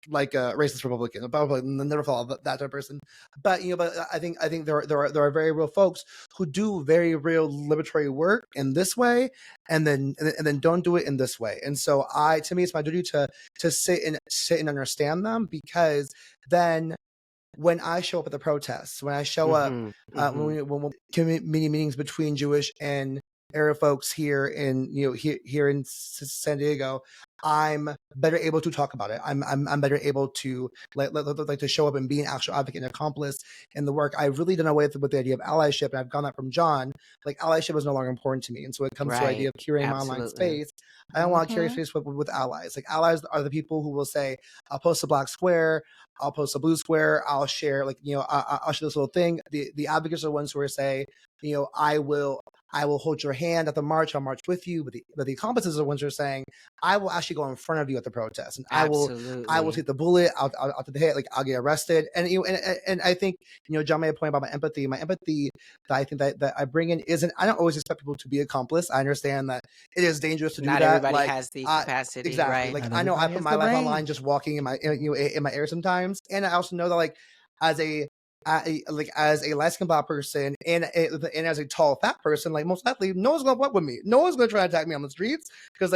like a racist Republican. Probably never follow that type of person. But but I think there are very real folks who do very real liberatory work in this way, and then don't do it in this way. And so to me, it's my duty to sit and understand them, because then when I show up at the protests, when I show up when community meetings between Jewish and Arab folks here in here in San Diego, I'm better able to talk about it. I'm better able to like to show up and be an actual advocate and accomplice in the work. I've really done away with the idea of allyship, and I've gone that from John. Like, allyship is no longer important to me, and so it comes to the idea of curating my online space. I don't want to curate space with allies. Like, allies are the people who will say, "I'll post a black square, I'll post a blue square, I'll share I'll share this little thing." The advocates are the ones who are say, I will hold your hand at the march. I'll march with you. But the accomplices are the ones who are saying, I will actually go in front of you at the protest, and I will take the bullet. I'll take the hit. Like, I'll get arrested. And and I think John made a point about my empathy. My empathy that I think that I bring in isn't. I don't always expect people to be accomplice. I understand that it is dangerous to do that. Not everybody has the capacity. Exactly. Right? Like, I know I put my life online just walking in my in my air sometimes, and I also know that, like, as a light-skinned black person and as a tall fat person, like, most likely no one's gonna fuck with me. No one's gonna try to attack me on the streets, because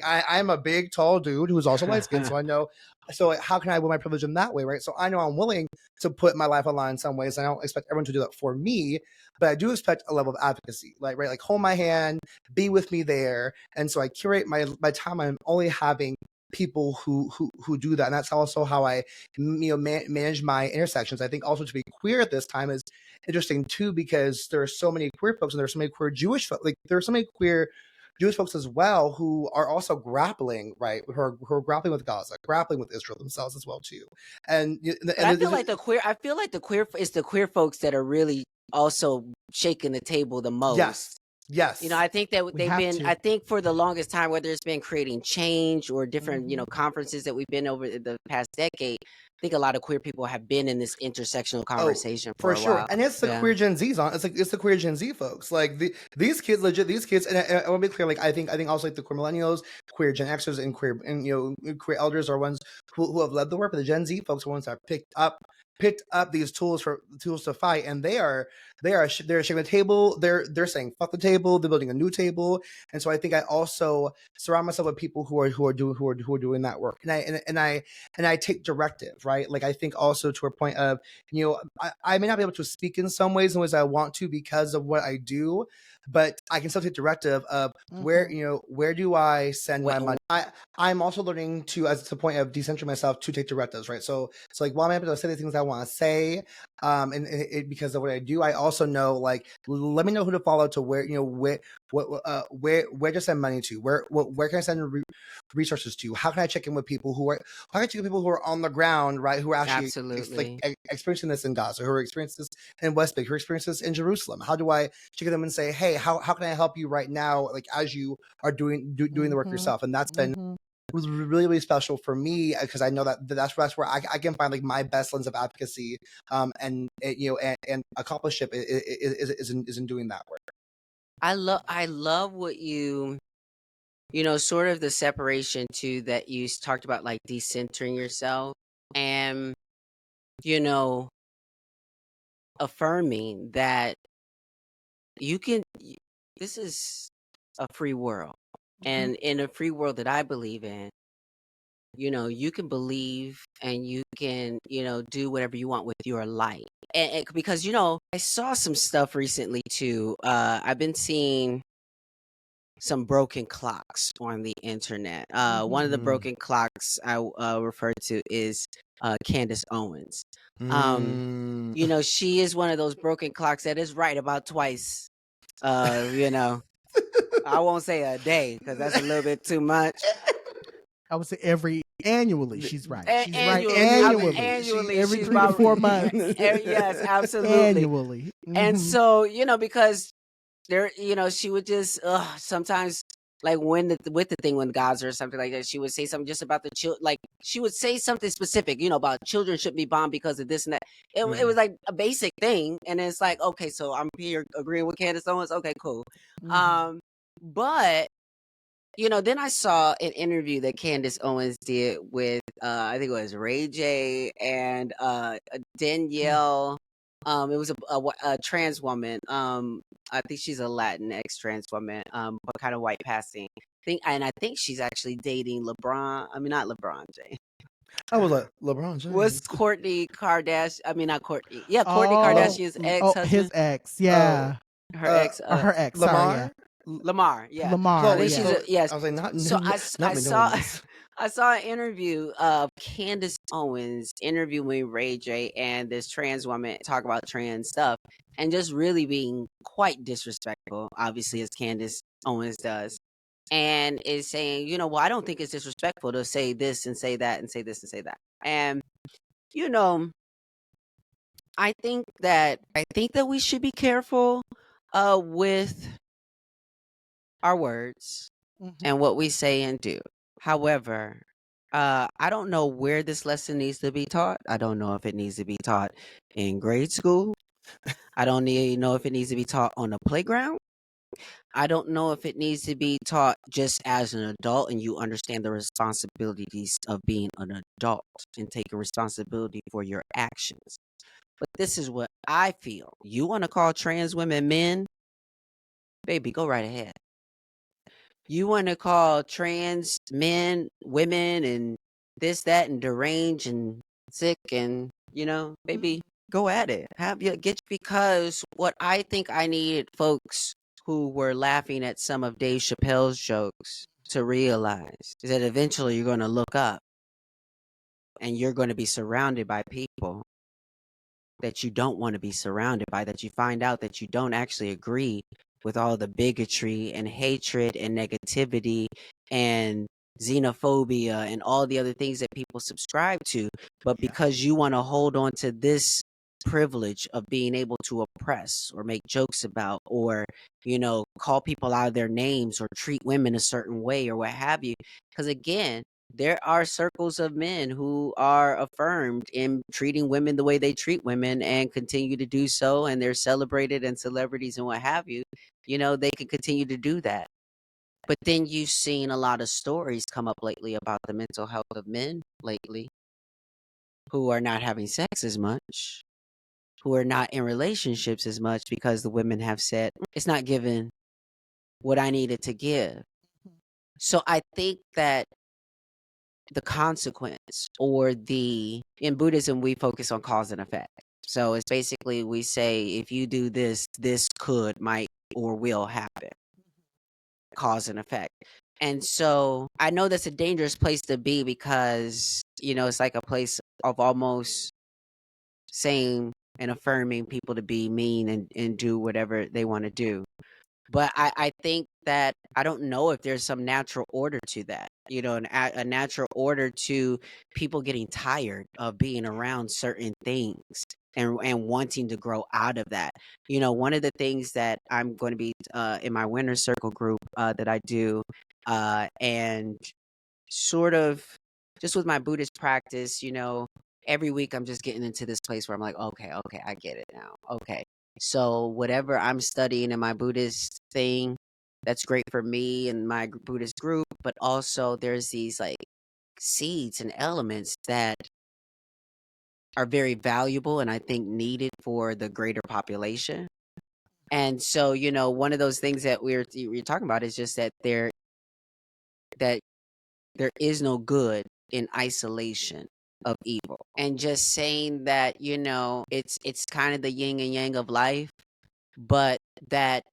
I'm a big tall dude who's also light skinned. So I know. So how can I wear my privilege in that way, right? So I know I'm willing to put my life online in some ways. I don't expect everyone to do that for me, but I do expect a level of advocacy, like, right, like, hold my hand, be with me there. And so I curate my time. I'm only having people who do that, and that's also how I manage my intersections. I think also to be queer at this time is interesting too, because there are so many queer folks, and there are so many queer Jewish folks. Like, there are so many queer Jewish folks as well who are also grappling, right? Who are grappling with Gaza, grappling with Israel themselves as well too. And I feel like the queer is the queer folks that are really also shaking the table the most. Yes. I think that I think for the longest time, whether it's been creating change or different, conferences that we've been over the past decade, I think a lot of queer people have been in this intersectional conversation for a while. And it's the queer Gen Z's on. It's the queer Gen Z folks. Like, these kids, and I want to be clear. Like, I think also, like, the queer millennials, queer Gen Xers, and queer elders are ones who have led the work, but the Gen Z folks are ones that have picked up these tools to fight, and they're shaking the table. They're saying fuck the table. They're building a new table. And so I think I also surround myself with people who are doing that work, and I take directive, right? Like, I think also to a point of I may not be able to speak in some ways I want to because of what I do, but I can still take directive of where do I send my money. I'm also learning to, as a point of decentering myself, to take directives, right? So like, while I'm able to say the things I want to say, and because of what I do, I also know, like, let me know who to follow to where to send money to, where can I send resources to, how can I check in with people who are on the ground, right, who are actually experiencing this in Gaza, who are experiencing this in West Bank, who are experiencing this in Jerusalem. How do I check them and say, hey, how can I help you right now, like, as you are doing the work yourself? And that's been really, really special for me, because I know that's where I can find, like, my best lens of advocacy, and accomplishment is in doing that work. I love what you sort of the separation too that you talked about, like, decentering yourself and affirming that this is a free world. And in a free world that I believe in, you can believe and you can, do whatever you want with your life. And because, I saw some stuff recently too. I've been seeing some broken clocks on the internet. One of the broken clocks I refer to is Candace Owens. She is one of those broken clocks that is right about twice. I won't say a day, because that's a little bit too much. I would say annually she's right. She's annually, right annually. Every she's 3 to 4 months. Yes, absolutely. Annually. And so, because there, she would just sometimes, like, with the thing when Gaza or something like that, she would say something just about the children. Like, she would say something specific, about children shouldn't be bombed because of this and that. It was like a basic thing, and it's like, okay, so I'm here agreeing with Candace Owens. Okay, cool. But then I saw an interview that Candace Owens did with I think it was Ray J and Danielle. It was a trans woman. I think she's a Latinx trans woman, but kind of white passing. I think she's actually dating LeBron. I mean, not LeBron James. I was like, LeBron Was James. Kourtney Kardashian? I mean, not Kourtney. Yeah, Kourtney Oh, Kardashian's ex-husband. his ex, yeah. Her ex. Or her ex, sorry, yeah. Lamar, yeah. I Lamar, think yeah. she's yes. I was like, not So not I me saw doing this. I saw an interview of Candace Owens interviewing Ray J and this trans woman talk about trans stuff and just really being quite disrespectful, obviously, as Candace Owens does. And is saying, well, I don't think it's disrespectful to say this and say that and say this and say that. And, I think that we should be careful with our words and what we say and do. However, I don't know where this lesson needs to be taught. I don't know if it needs to be taught in grade school. I don't know if it needs to be taught on a playground. I don't know if it needs to be taught just as an adult and you understand the responsibilities of being an adult and taking responsibility for your actions. But this is what I feel. You want to call trans women men? Baby, go right ahead. You want to call trans men women and this, that, and deranged and sick and, baby, go at it. Because what I think I needed folks who were laughing at some of Dave Chappelle's jokes to realize is that eventually you're going to look up and you're going to be surrounded by people that you don't want to be surrounded by, that you find out that you don't actually agree with all the bigotry and hatred and negativity and xenophobia and all the other things that people subscribe to. But because you want to hold on to this privilege of being able to oppress or make jokes about or, call people out of their names or treat women a certain way or what have you. Because again, there are circles of men who are affirmed in treating women the way they treat women and continue to do so. And they're celebrated and celebrities and what have you. They can continue to do that. But then you've seen a lot of stories come up lately about the mental health of men lately who are not having sex as much, who are not in relationships as much because the women have said, it's not given what I needed to give. So I think that the consequence or in Buddhism, we focus on cause and effect. So it's basically, we say, if you do this, this could, might, or will happen. Cause and effect. And so I know that's a dangerous place to be because, it's like a place of almost saying and affirming people to be mean and do whatever they want to do. But I think that I don't know if there's some natural order to that, a natural order to people getting tired of being around certain things and wanting to grow out of that. One of the things that I'm going to be in my winter circle group that I do and sort of just with my Buddhist practice, every week I'm just getting into this place where I'm like, okay, I get it now. Okay. So whatever I'm studying in my Buddhist thing, that's great for me and my Buddhist group, but also there's these like seeds and elements that are very valuable and I think needed for the greater population. And so, one of those things that we're talking about is just that there is no good in isolation of evil. And just saying that, it's kind of the yin and yang of life, but that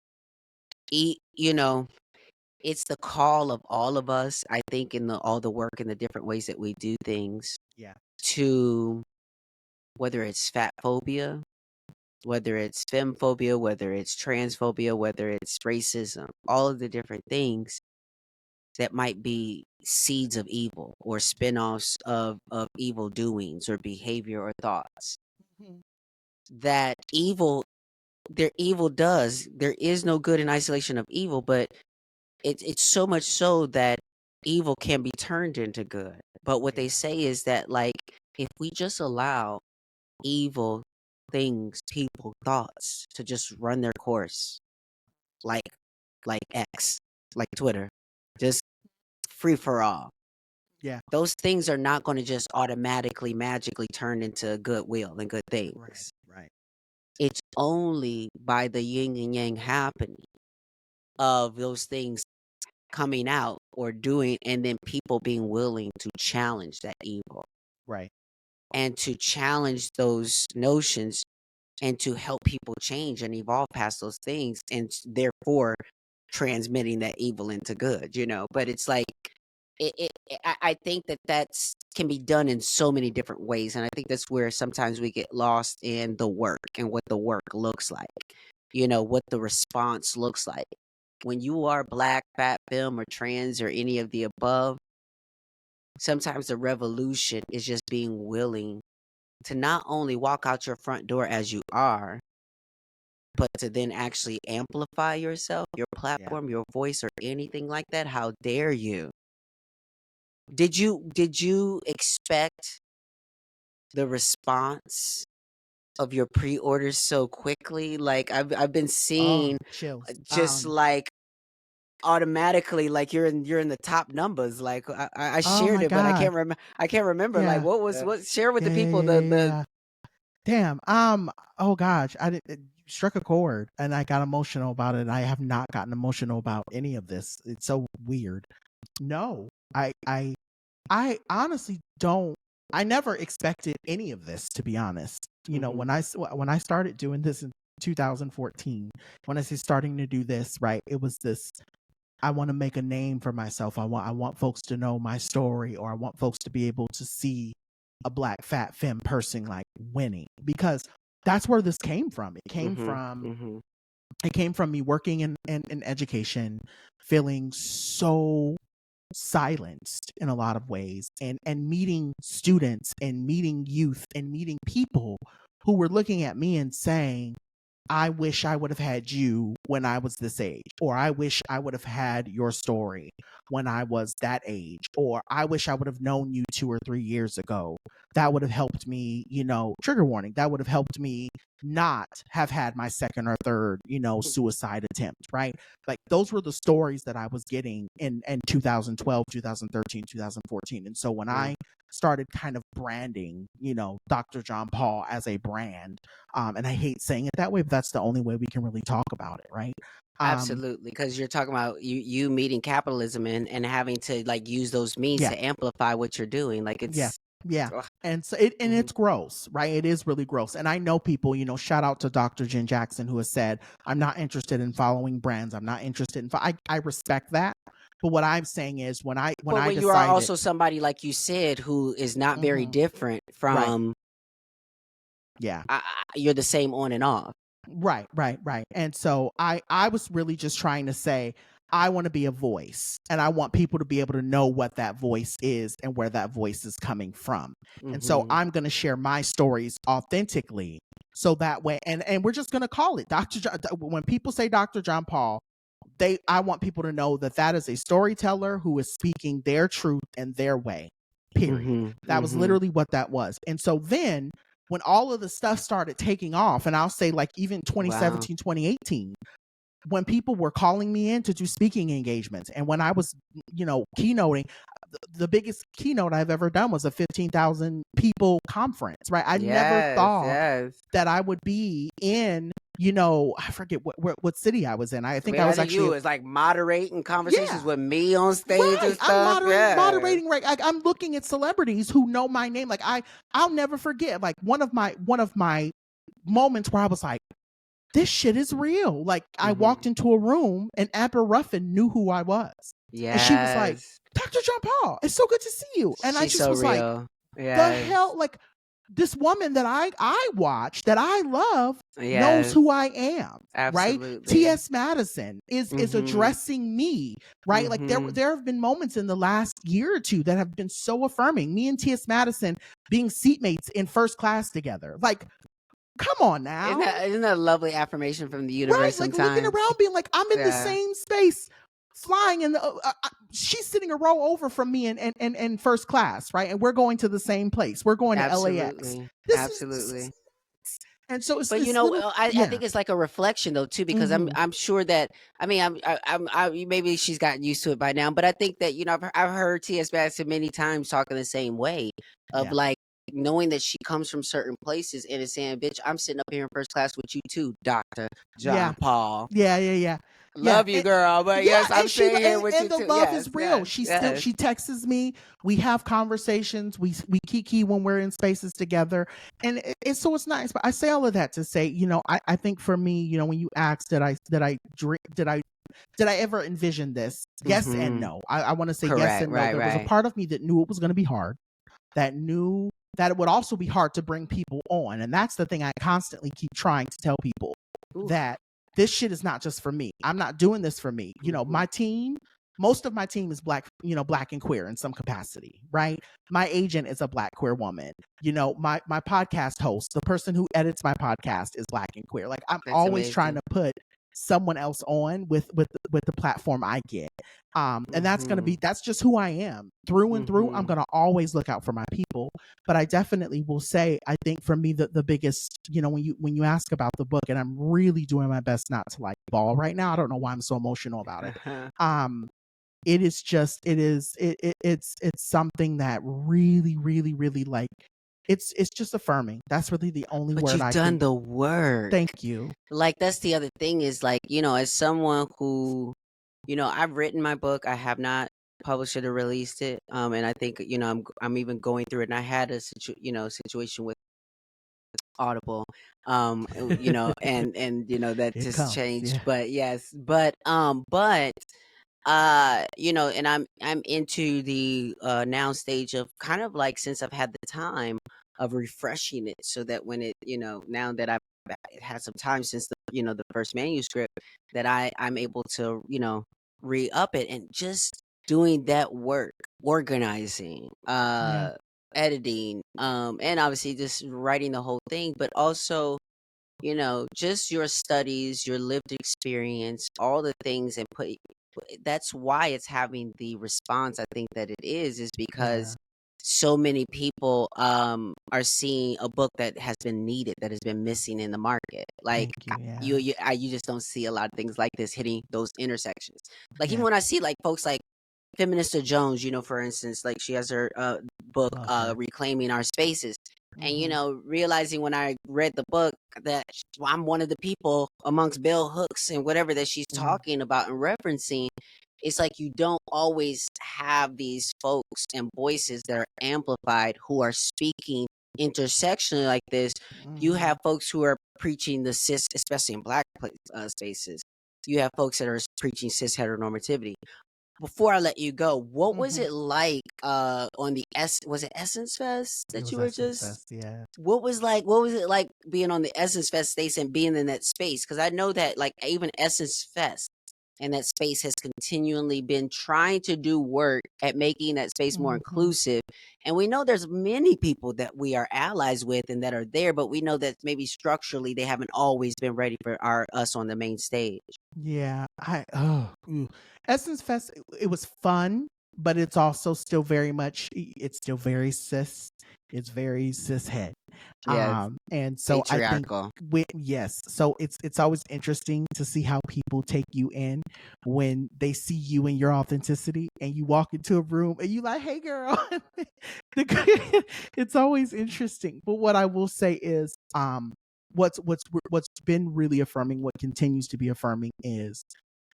it's the call of all of us, I think, in all the work and the different ways that we do things. Yeah. To whether it's fat phobia, whether it's femme phobia, whether it's transphobia, whether it's racism, all of the different things that might be seeds of evil or spin-offs of evil doings or behavior or thoughts. That there is no good in isolation of evil, but it's so much so that evil can be turned into good. But what they say is that, like, if we just allow evil things, people, thoughts to just run their course, like X, like Twitter, just free for all. Yeah. Those things are not going to just automatically, magically turn into goodwill and good things. Right. It's only by the yin and yang happening of those things coming out or doing, and then people being willing to challenge that evil. Right. And to challenge those notions and to help people change and evolve past those things, and therefore transmitting that evil into good, but it's like I think that can be done in so many different ways, and I think that's where sometimes we get lost in the work and what the work looks like, what the response looks like when you are Black, fat, femme, or trans, or any of the above. Sometimes the revolution is just being willing to not only walk out your front door as you are, but to then actually amplify yourself, your platform, your voice, or anything like that. How dare you? Did you expect the response of your pre-orders so quickly? Like I've been seeing chills. just like automatically, like you're in the top numbers. Like I Oh shared my it, but I God. can't remember. Like Yeah. what share with the people Yeah. Damn. Oh gosh, it struck a chord, and I got emotional about it. I have not gotten emotional about any of this. It's so weird. No, I honestly don't. I never expected any of this, to be honest. When I started doing this in 2014, when I say starting to do this, right, it was this. I want to make a name for myself. I want folks to know my story, or I want folks to be able to see a Black fat femme person like winning, because that's where this came from. It came from me working in education, feeling so silenced in a lot of ways, and meeting students and meeting youth and meeting people who were looking at me and saying, I wish I would have had you when I was this age, or I wish I would have had your story when I was that age, or I wish I would have known you 2 or 3 years ago. That would have helped me, trigger warning. That would have helped me not have had my second or third, suicide attempt, right? Like those were the stories that I was getting in 2012, 2013, 2014. And so when I started kind of branding, DoctorJonPaul as a brand, and I hate saying it that way, but that's the only way we can really talk about it, right? Absolutely, because you're talking about you meeting capitalism and having to like use those means to amplify what you're doing. Like it's and so it's gross, right? It is really gross. And I know people, shout out to Dr. Jen Jackson, who has said, I'm not interested in following brands. I'm not interested in I respect that. But what I'm saying is when you are also somebody, like you said, who is not very different from you're the same on and off. Right. And so I was really just trying to say, I want to be a voice, and I want people to be able to know what that voice is and where that voice is coming from. And so I'm going to share my stories authentically, so that way, and we're just going to call it when people say DoctorJonPaul, I want people to know that is a storyteller who is speaking their truth and their way, period. That was literally what that was. And so then when all of the stuff started taking off, and I'll say like even 2017, 2018, when people were calling me in to do speaking engagements, and when I was, keynoting, the biggest keynote I've ever done was a 15,000 people conference, right? I never thought that I would be in, I forget what city I was in. I think I was actually. You was like moderating conversations with me on stage and stuff. I'm moderating, right? I'm looking at celebrities who know my name. Like I'll never forget. Like one of my moments where I was like, this shit is real. Like I walked into a room and Amber Ruffin knew who I was. And she was like, DoctorJonPaul, it's so good to see you. And I just was like, the hell, like this woman that I watch, that I love, knows who I am. Absolutely. Right? T.S. Madison is addressing me, right? Like there have been moments in the last year or two that have been so affirming. Me and T.S. Madison being seatmates in first class together. Like, come on now. Isn't that a lovely affirmation from the universe? Right, sometimes? Like looking around being like, I'm in the same space flying, and she's sitting a row over from me in first class, right? And we're going to the same place. We're going to LAX. Absolutely. And so But it's little, I think it's like a reflection though too, because hmm I'm sure that I mean maybe she's gotten used to it by now, but I think that I've heard T.S. Madison many times talking the same way of yeah, like knowing that she comes from certain places and is saying, "Bitch, I'm sitting up here in first class with you too, Doctor yeah, John Paul. yeah. Love you, girl, but Yeah, yes, I'm and sitting here with and you the too. love Yes, is real. yes, She still yes. she texts me. We have conversations. We kiki when we're in spaces together, and so it's nice. But I say all of that to say, I think for me, when you asked did I ever envision this? Yes and Mm-hmm. no. I want to say yes Correct. and no. Right. There was a Right. part of me that knew it was going to be hard, that knew that it would also be hard to bring people on, and that's the thing I constantly keep trying to tell people, Oof. that this shit is not just for me. I'm not doing this for me. Mm-hmm. My team, most of my team is black, black and queer in some capacity, right? My agent is a black queer woman. My podcast host, the person who edits my podcast, is black and queer. Like, I'm That's always trying amazing. to put someone else on with the platform I get. And Mm-hmm. that's just who I am through and through. I'm Mm-hmm. gonna always look out for my people. But I definitely will say, I think for me, the biggest, when you ask about the book, and I'm really doing my best not to like bawl right now. I don't know why I'm so emotional about it. Uh-huh. It is just, it's something that really, really, really, like, it's just affirming. That's really the only But word you've I done can. the work. Thank you. Like that's the other thing is like, as someone who, I've written my book. I have not published it or released it. And I think, I'm even going through it. And I had a situation with Audible, that It just comes. changed. Yeah. But yes, and I'm into the now stage of kind of like since I've had the time of refreshing it so that when it, now that I've it had some time since the first manuscript that I'm able to, re-up it and just doing that work, organizing, Yeah. editing, and obviously just writing the whole thing, but also just your studies, your lived experience, all the things and that's why it's having the response I think that it is Yeah. because so many people are seeing a book that has been needed, that has been missing in the market. Like Thank you. Yeah. you just don't see a lot of things like this hitting those intersections. Like even Yeah. when I see like folks like Feminista Jones, for instance, like she has her book, Love her. Reclaiming Our Spaces. And, Hmm. realizing when I read the book that I'm one of the people amongst bell hooks and whatever that she's Yeah. talking about and referencing, it's like you don't always have these folks and voices that are amplified who are speaking intersectionally like this. You Hmm. have folks who are preaching the cis, especially in black spaces. You have folks that are preaching cis heteronormativity. Before I let you go, what was Hmm. it like on the was it Essence Fest It that you was were Essence just Fest. Yeah. what was it like being on the Essence Fest space and being in that space? Because I know that like even Essence Fest and that space has continually been trying to do work at making that space more Hmm. inclusive. And we know there's many people that we are allies with and that are there, but we know that maybe structurally they haven't always been ready for us on the main stage. Yeah. Essence Fest. It was fun, but it's also still very much. It's still very cis. It's very cis head. Yes, And so I think patriarchal. yes. So it's always interesting to see how people take you in when they see you in your authenticity and you walk into a room and you like, hey girl. It's always interesting. But what I will say is, what's been really affirming, what continues to be affirming, is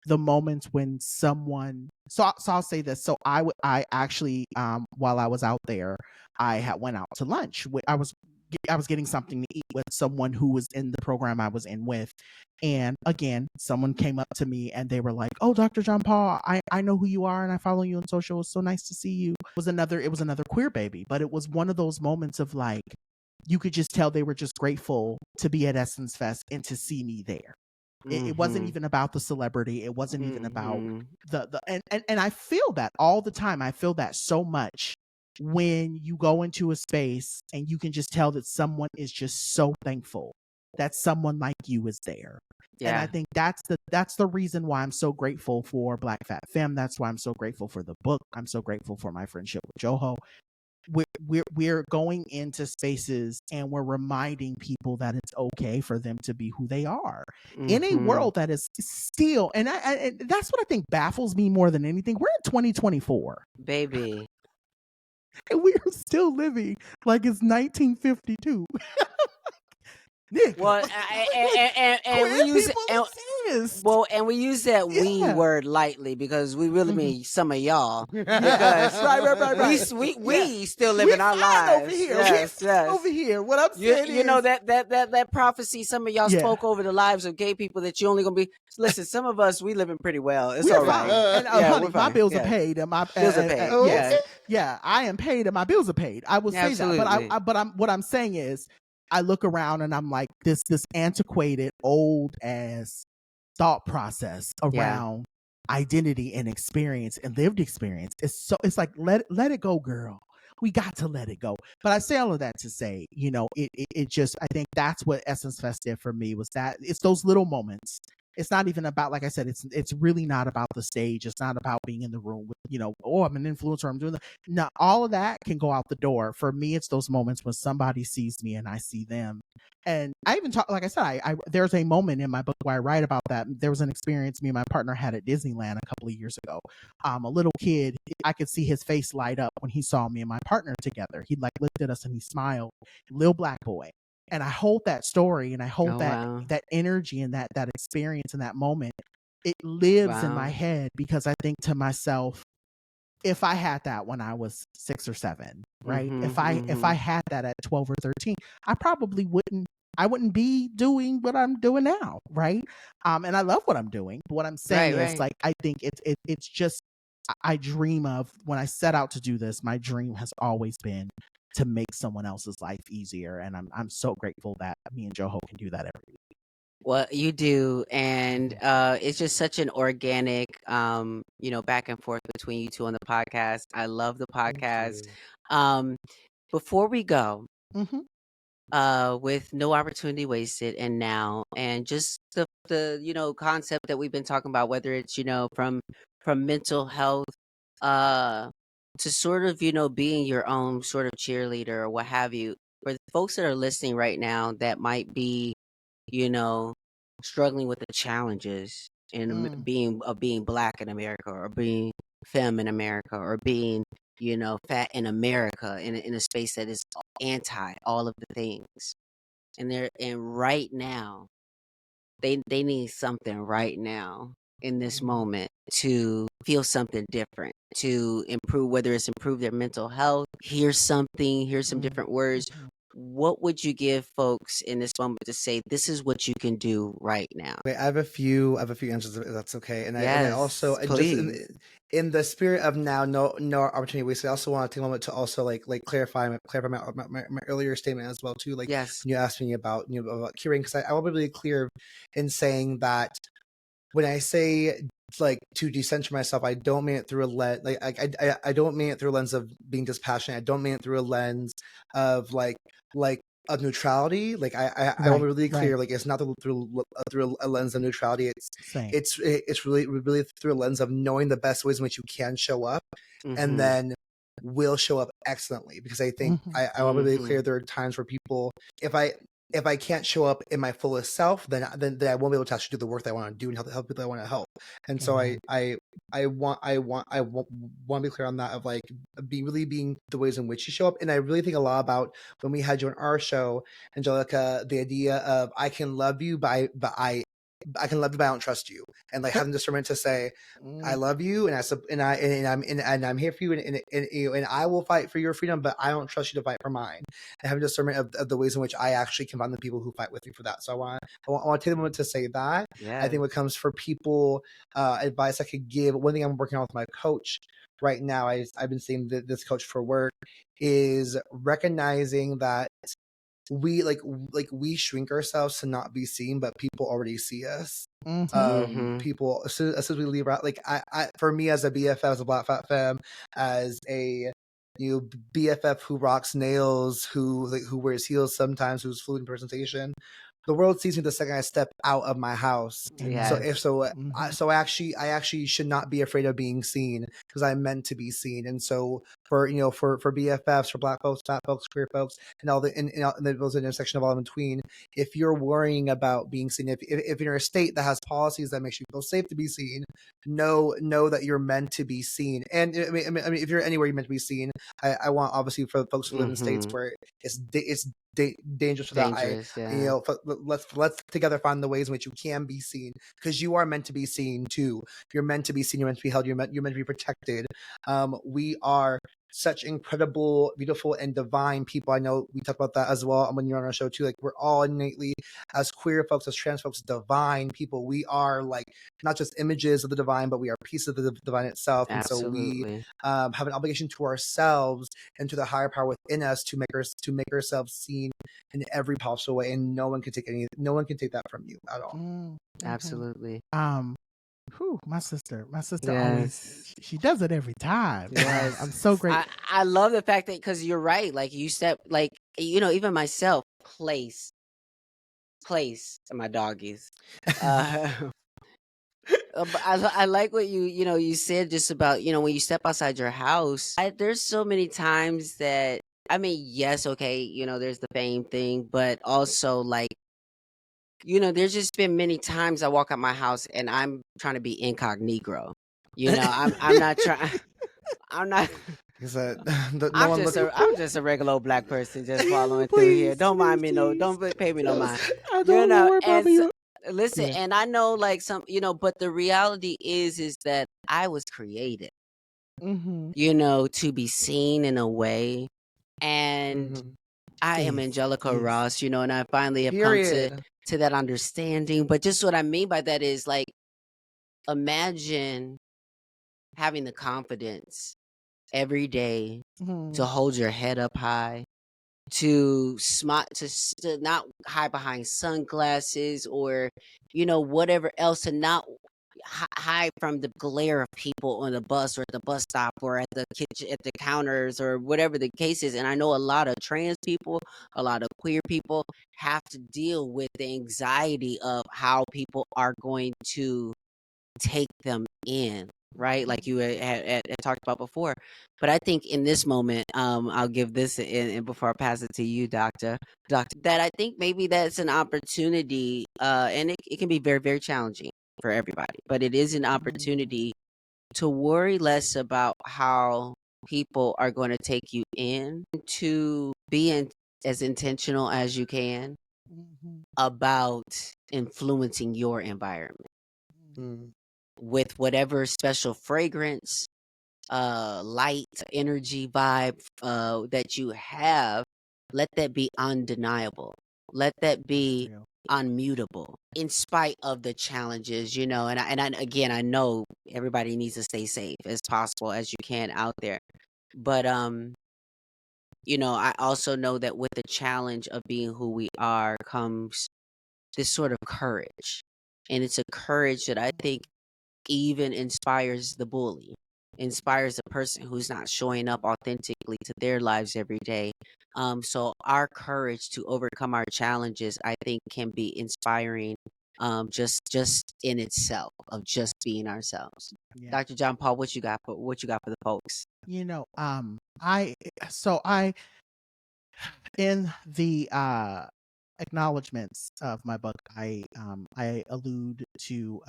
the moments when someone. So I'll say this. So I actually, while I was out there, I had went out to lunch. I was getting something to eat with someone who was in the program I was in with. And again, someone came up to me and they were like, "Oh, Dr. John Paul, I know who you are and I follow you on social. It's so nice to see you." It was another queer baby, but it was one of those moments of like, you could just tell they were just grateful to be at Essence Fest and to see me there. It wasn't Mhm. even about the celebrity. It wasn't even about Mhm. the and I feel that all the time. I feel that so much when you go into a space and you can just tell that someone is just so thankful that someone like you is there. And I Yeah. think that's the reason why I'm so grateful for Black Fat Femme. That's why I'm so grateful for the book. I'm so grateful for my friendship with Joho. we're going into spaces and we're reminding people that it's okay for them to be who they are in a world that is still, and and that's what I think baffles me more than anything. We're in 2024, baby. and we are still living like it's 1952. Nigga, Well, and we use and we use that "we" word lightly because we really mean some of y'all. Because right. We still living our lives over here. Yes. Over here. What I'm saying You know that prophecy some of y'all spoke over the lives of gay people that you only gonna be. Listen, some of us we living pretty well. It's all right. And honey, my bills are paid, and my bills are paid. Yeah, I am paid, and my bills are paid. I will say that, but what I'm saying is, I look around and I'm like, this antiquated, old ass thought process around identity and experience and lived experience. It's like let it go, girl. We got to let it go. But I say all of that to say, you know, it just, I think that's what Essence Fest did for me, was that it's those little moments. It's not even about, like I said, it's really not about the stage. It's not about being in the room with, you know, oh, I'm an influencer, I'm doing that. No, all of that can go out the door. For me, it's those moments when somebody sees me and I see them. And I even talk, like I said, I there's a moment in my book where I write about that. There was an experience me and my partner had at Disneyland a couple of years ago. A little kid, I could see his face light up when he saw me and my partner together. He like looked at us and he smiled. Little black boy. And I hold that story and I hold that energy and that experience in that moment. It lives in my head because I think to myself, if I had that when I was 6 or 7, right? If I had that at 12 or 13, I probably wouldn't be doing what I'm doing now, right? And I love what I'm doing. But what I'm saying is like, I think it's just, I dream of, when I set out to do this, my dream has always been to make someone else's life easier. And I'm so grateful that me and Joho can do that every week. Well, you do, and it's just such an organic, you know, back and forth between you two on the podcast. I love the podcast. Before we go, with no opportunity wasted, and now, and just the you know concept that we've been talking about, whether it's you know from mental health, to sort of you know being your own sort of cheerleader or what have you. For the folks that are listening right now, that might be you know, struggling with the challenges in being black in America, or being femme in America, or being, you know, fat in America in a space that is anti all of the things. And right now, they need something right now in this moment to feel something different, to improve, whether it's improve their mental health, hear some different words. What would you give folks in this moment to say, this is what you can do right now? Wait, I have a few answers, if that's okay. And I also, please. just in the spirit of now, no opportunity wasted, I also want to take a moment to also like clarify my earlier statement as well too. Like, when you asked me about about curating, because I want to be really clear in saying that when I say like to decenter myself, I don't mean it through a lens, like I don't mean it through a lens of being dispassionate. I don't mean it through a lens of like of neutrality. Like I want to be really clear. Like, it's not through a lens of neutrality. It's really through a lens of knowing the best ways in which you can show up, and then will show up excellently. Because I think I want to be really clear. There are times where people, if I can't show up in my fullest self, then I won't be able to actually do the work that I want to do and help people I want to help. And so I want to be clear on that, of like being the ways in which you show up. And I really think a lot about when we had you on our show, Angelica, the idea of I can love you, but I can love you, but I don't trust you, and like having discernment to say, I love you, and I'm here for you, and I will fight for your freedom, but I don't trust you to fight for mine. And having discernment of the ways in which I actually can find the people who fight with me for that. So I want to take a moment to say that. I think what comes for people, advice I could give. One thing I'm working on with my coach right now, I've been seeing this coach for work, is recognizing that we shrink ourselves to not be seen, but people already see us. People, as soon as we leave out, like I for me, as a BFF, as a Black Fat Femme, as a BFF who rocks nails, who wears heels sometimes, who's fluid in presentation, the world sees me the second I step out of my house. So Yes. if so, Mhm. so I actually should not be afraid of being seen because I'm meant to be seen. And so for for BFFs, for Black folks, fat folks, queer folks, and all the and those intersection of all in between, if you're worrying about being seen, if you're in a state that has policies that makes you feel safe to be seen, know that you're meant to be seen. And I mean, if you're anywhere you're meant to be seen, I want obviously for the folks who live in states where it's dangerous for that. Dangerous, yeah. Let's together find the ways in which you can be seen, because you are meant to be seen too. You're meant to be seen. You're meant to be held. You're meant to be protected. We are such incredible, beautiful, and divine people. I know we talk about that as well when you're on our show too. Like, we're all innately, as queer folks, as trans folks, divine people. We are like not just images of the divine, but we are pieces of the divine itself. And so we have an obligation to ourselves and to the higher power within us to make ourselves seen in every possible way. And no one can take that from you at all. Mm-hmm. Absolutely. My sister Yes. always, she does it every time. Yes. I'm so grateful. I love the fact that, because you're right, like you step, like, even myself, place my doggies. But I like what you said just about, when you step outside your house. There's so many times that, I mean, yes, okay, there's the fame thing, but also, like, there's just been many times I walk out my house and I'm trying to be incognito. I'm not trying. I'm not. I'm just a regular old Black person just following through here. Don't mind me, no. Don't pay me no mind. I don't know and listen, and I know, like, some, but the reality is that I was created, to be seen in a way, and I am Angelica Ross, and I finally have come to that understanding. But just what I mean by that is, like, imagine having the confidence every day to hold your head up high, to smile, to not hide behind sunglasses or whatever else, to not hide from the glare of people on the bus or at the bus stop or at the kitchen, at the counters, or whatever the case is. And I know a lot of trans people, a lot of queer people have to deal with the anxiety of how people are going to take them in, right? Like you had talked about before. But I think in this moment, I'll give this and before I pass it to you, Doctor, that I think maybe that's an opportunity, and it can be very, very challenging for everybody, but it is an opportunity to worry less about how people are going to take you in, to be as intentional as you can about influencing your environment with whatever special fragrance, light, energy, vibe that you have. Let that be undeniable. Let that be unmutable, in spite of the challenges, and again, I know everybody needs to stay safe as possible as you can out there, but I also know that with the challenge of being who we are comes this sort of courage, and it's a courage that I think even inspires the bully, inspires the person who's not showing up authentically to their lives every day. So our courage to overcome our challenges, I think, can be inspiring, just in itself, of just being ourselves. Dr. John Paul, what you got for the folks? I in the acknowledgments of my book, I allude to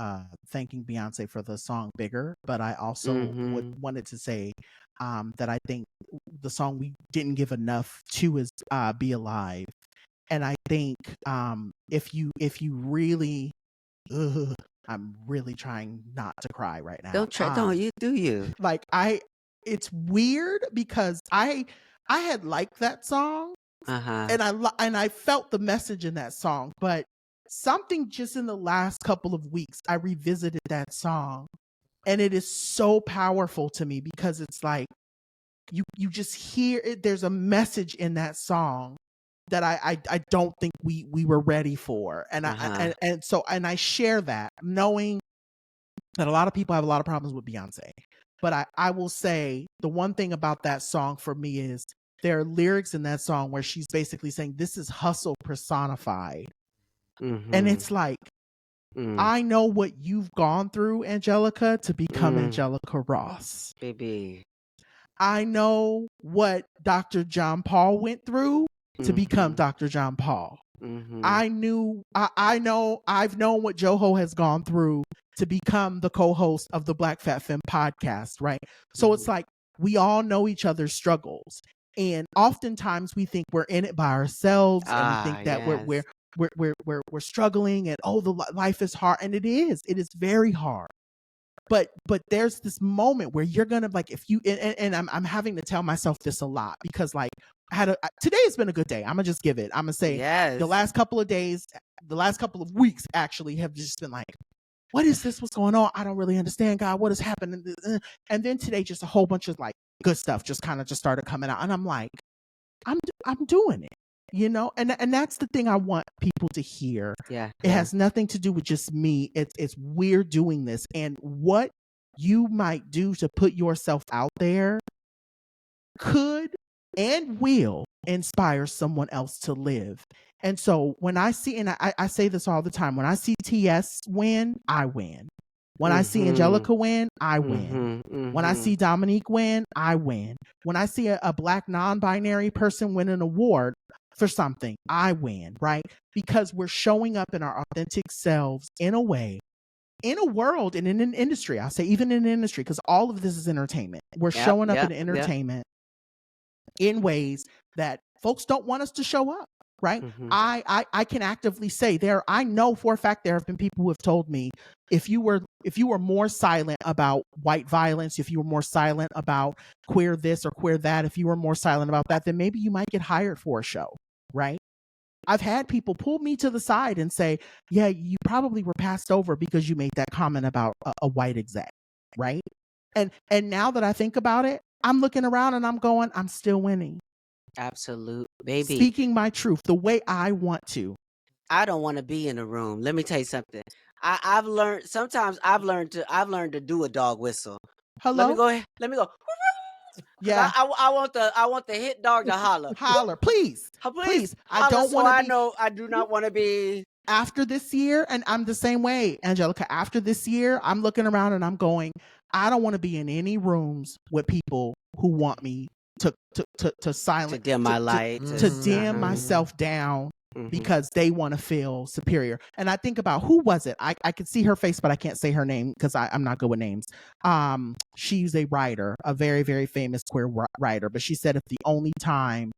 thanking Beyonce for the song Bigger, but I also wanted to say that I think the song we didn't give enough to is Be Alive. And I think if you really I'm really trying not to cry right now. Don't you do you. Like, it's weird because I had liked that song. And I felt the message in that song, but something just in the last couple of weeks, I revisited that song, and it is so powerful to me because it's like you just hear it. There's a message in that song that I don't think we were ready for, and I share that, knowing that a lot of people have a lot of problems with Beyonce, but I will say the one thing about that song for me is there are lyrics in that song where she's basically saying this is hustle personified. And Mm-hmm. it's like, I know what you've gone through, Angelica, to become Angelica Ross. Baby. I know what DoctorJonPaul went through to become DoctorJonPaul. I know I've known what Joho has gone through to become the co-host of the Black Fat Femme podcast, right? So it's like we all know each other's struggles. And oftentimes we think we're in it by ourselves, and we think that we're struggling, and the life is hard, and it is very hard. But there's this moment where you're gonna, like, if you and I'm having to tell myself this a lot, because like today has been a good day. I'm gonna just give it. I'm gonna say the last couple of days, the last couple of weeks actually have just been like, what is this? What's going on? I don't really understand, God. What is happening? And then today, just a whole bunch of like good stuff just kind of just started coming out, and I'm like, I'm doing it. You know, and that's the thing I want people to hear. It has nothing to do with just me. It's we're doing this, and what you might do to put yourself out there could and will inspire someone else to live. And so when I see, and I say this all the time, when I see TS win, I win. When I see Angelica win, I win. When I see Dominique win, I win. When I see a Black non-binary person win an award for something, I win, right? Because we're showing up in our authentic selves in a way, in a world, and in an industry. I'll say even in an industry, because all of this is entertainment. We're showing up in entertainment in ways that folks don't want us to show up, right? I can actively say I know for a fact there have been people who have told me, if you were more silent about white violence, if you were more silent about queer this or queer that, if you were more silent about that, then maybe you might get hired for a show, right? I've had people pull me to the side and say, yeah, you probably were passed over because you made that comment about a white exec, right? And now that I think about it, I'm looking around and I'm going, I'm still winning. Absolute, baby. Speaking my truth the way I want to. I don't want to be in a room. Let me tell you something. I've learned to do a dog whistle. Hello? Let me go. Yeah. I want the hit dog to holler. Holler, please. Please. I don't want to be. I do not want to be. After this year, and I'm the same way, Angelica, after this year, I'm looking around and I'm going, I don't want to be in any rooms with people who want me to silence, to dim my light, to dim myself down because they want to feel superior. And I think about, who was it? I could see her face, but I can't say her name because I'm not good with names. She's a writer, a very, very famous queer writer, but she said, if the only time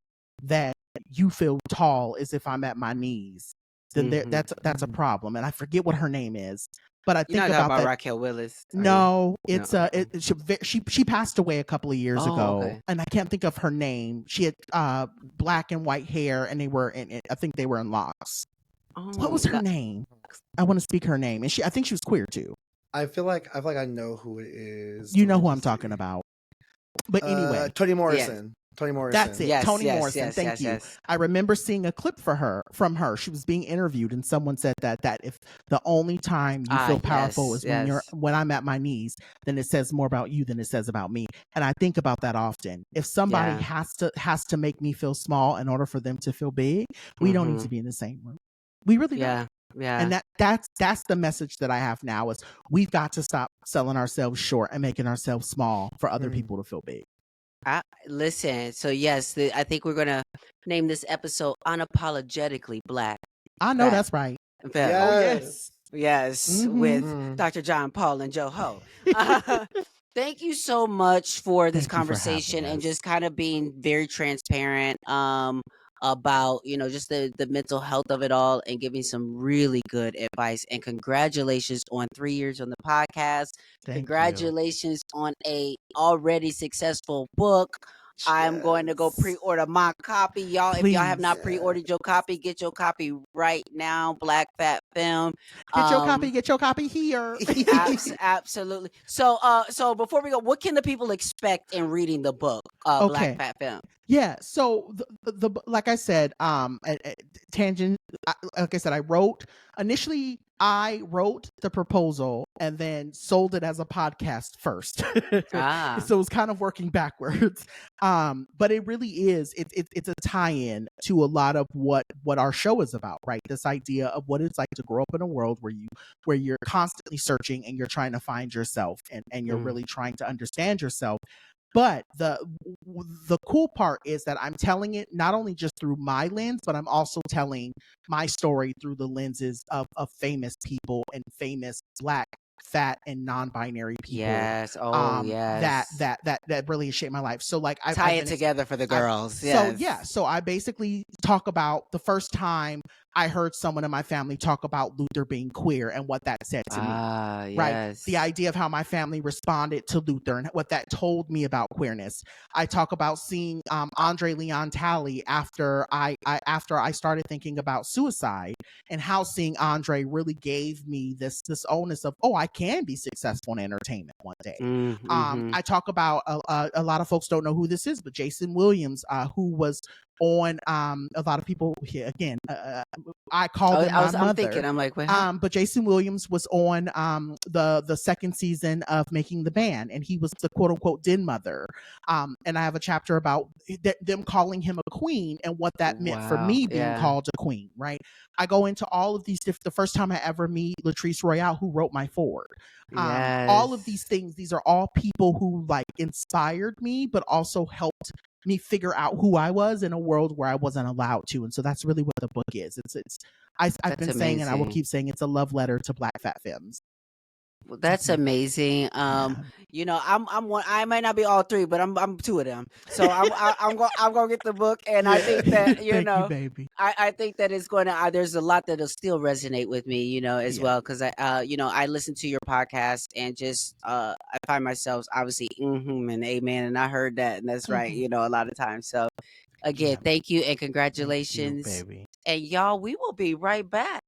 that you feel tall is if I'm at my knees, then that's a problem. And I forget what her name is. But I think about that. Raquel Willis. No, it's she passed away a couple of years ago, and I can't think of her name. She had black and white hair, and I think they were in locks. What was her name? I want to speak her name, and I think she was queer too. I feel like I know who it is. You know who I'm talking about. But anyway, Toni Morrison. Toni Morrison. That's it. Toni Morrison. Thank you. I remember seeing a clip from her. She was being interviewed, and someone said that if the only time you feel powerful is when I'm at my knees, then it says more about you than it says about me. And I think about that often. If somebody has to make me feel small in order for them to feel big, we don't need to be in the same room. We really don't. Yeah. And that's the message that I have now, is we've got to stop selling ourselves short and making ourselves small for other people to feel big. Listen, so yes, I think we're going to name this episode Unapologetically Black. I know that's right. Yes. With DoctorJonPaul and Joho. Thank you so much for this conversation and just kind of being very transparent about, just the mental health of it all, and giving some really good advice. And congratulations on 3 years on the podcast. Congratulations on a already successful book. Yes. I'm going to go pre-order my copy. Y'all, if y'all have not pre-ordered your copy, get your copy right now. Black Fat Femme. Get your copy here. Absolutely. So before we go, what can the people expect in reading the book, Black Fat Femme? Yeah. So the like I said, tangent. Like I said, I wrote initially. I wrote the proposal and then sold it as a podcast first. So it was kind of working backwards. But it really is, it's a tie-in to a lot of what our show is about, right? This idea of what it's like to grow up in a world where you're constantly searching and you're trying to find yourself and you're really trying to understand yourself. But the cool part is that I'm telling it not only just through my lens, but I'm also telling my story through the lenses of famous people and famous Black, fat, and non-binary people. Yes. Oh, yes. That really shaped my life. So like tie it together for the girls. Yes. So I basically talk about the first time I heard someone in my family talk about Luther being queer and what that said to me. Yes. Right. The idea of how my family responded to Luther and what that told me about queerness. I talk about seeing Andre Leon Talley after I started thinking about suicide, and how seeing Andre really gave me this onus of, oh, I can be successful in entertainment one day. I talk about a lot of folks don't know who this is, but Jason Williams, who was on a lot of people here again, I call them my mother. I'm thinking, I'm like, wait, but Jason Williams was on the second season of Making the Band, and he was the quote unquote den mother. And I have a chapter about them calling him a queen and what that meant for me being called a queen. Right. I go into all of these the first time I ever meet Latrice Royale, who wrote my forward. All of these things, these are all people who like inspired me, but also helped me figure out who I was in a world where I wasn't allowed to. And so that's really what the book is. I've been saying, and I will keep saying, it's a love letter to Black Fat Femmes. Well, that's amazing. You know, I'm one. I might not be all three, but I'm two of them. So I'm gonna get the book, and I think that you baby. I think that it's going to. There's a lot that'll still resonate with me, you know, as well, because I listen to your podcast and just I find myself obviously and amen, and I heard that, and that's right, you know, a lot of times. So again, thank you and congratulations, Thank you, baby. and y'all, we will be right back.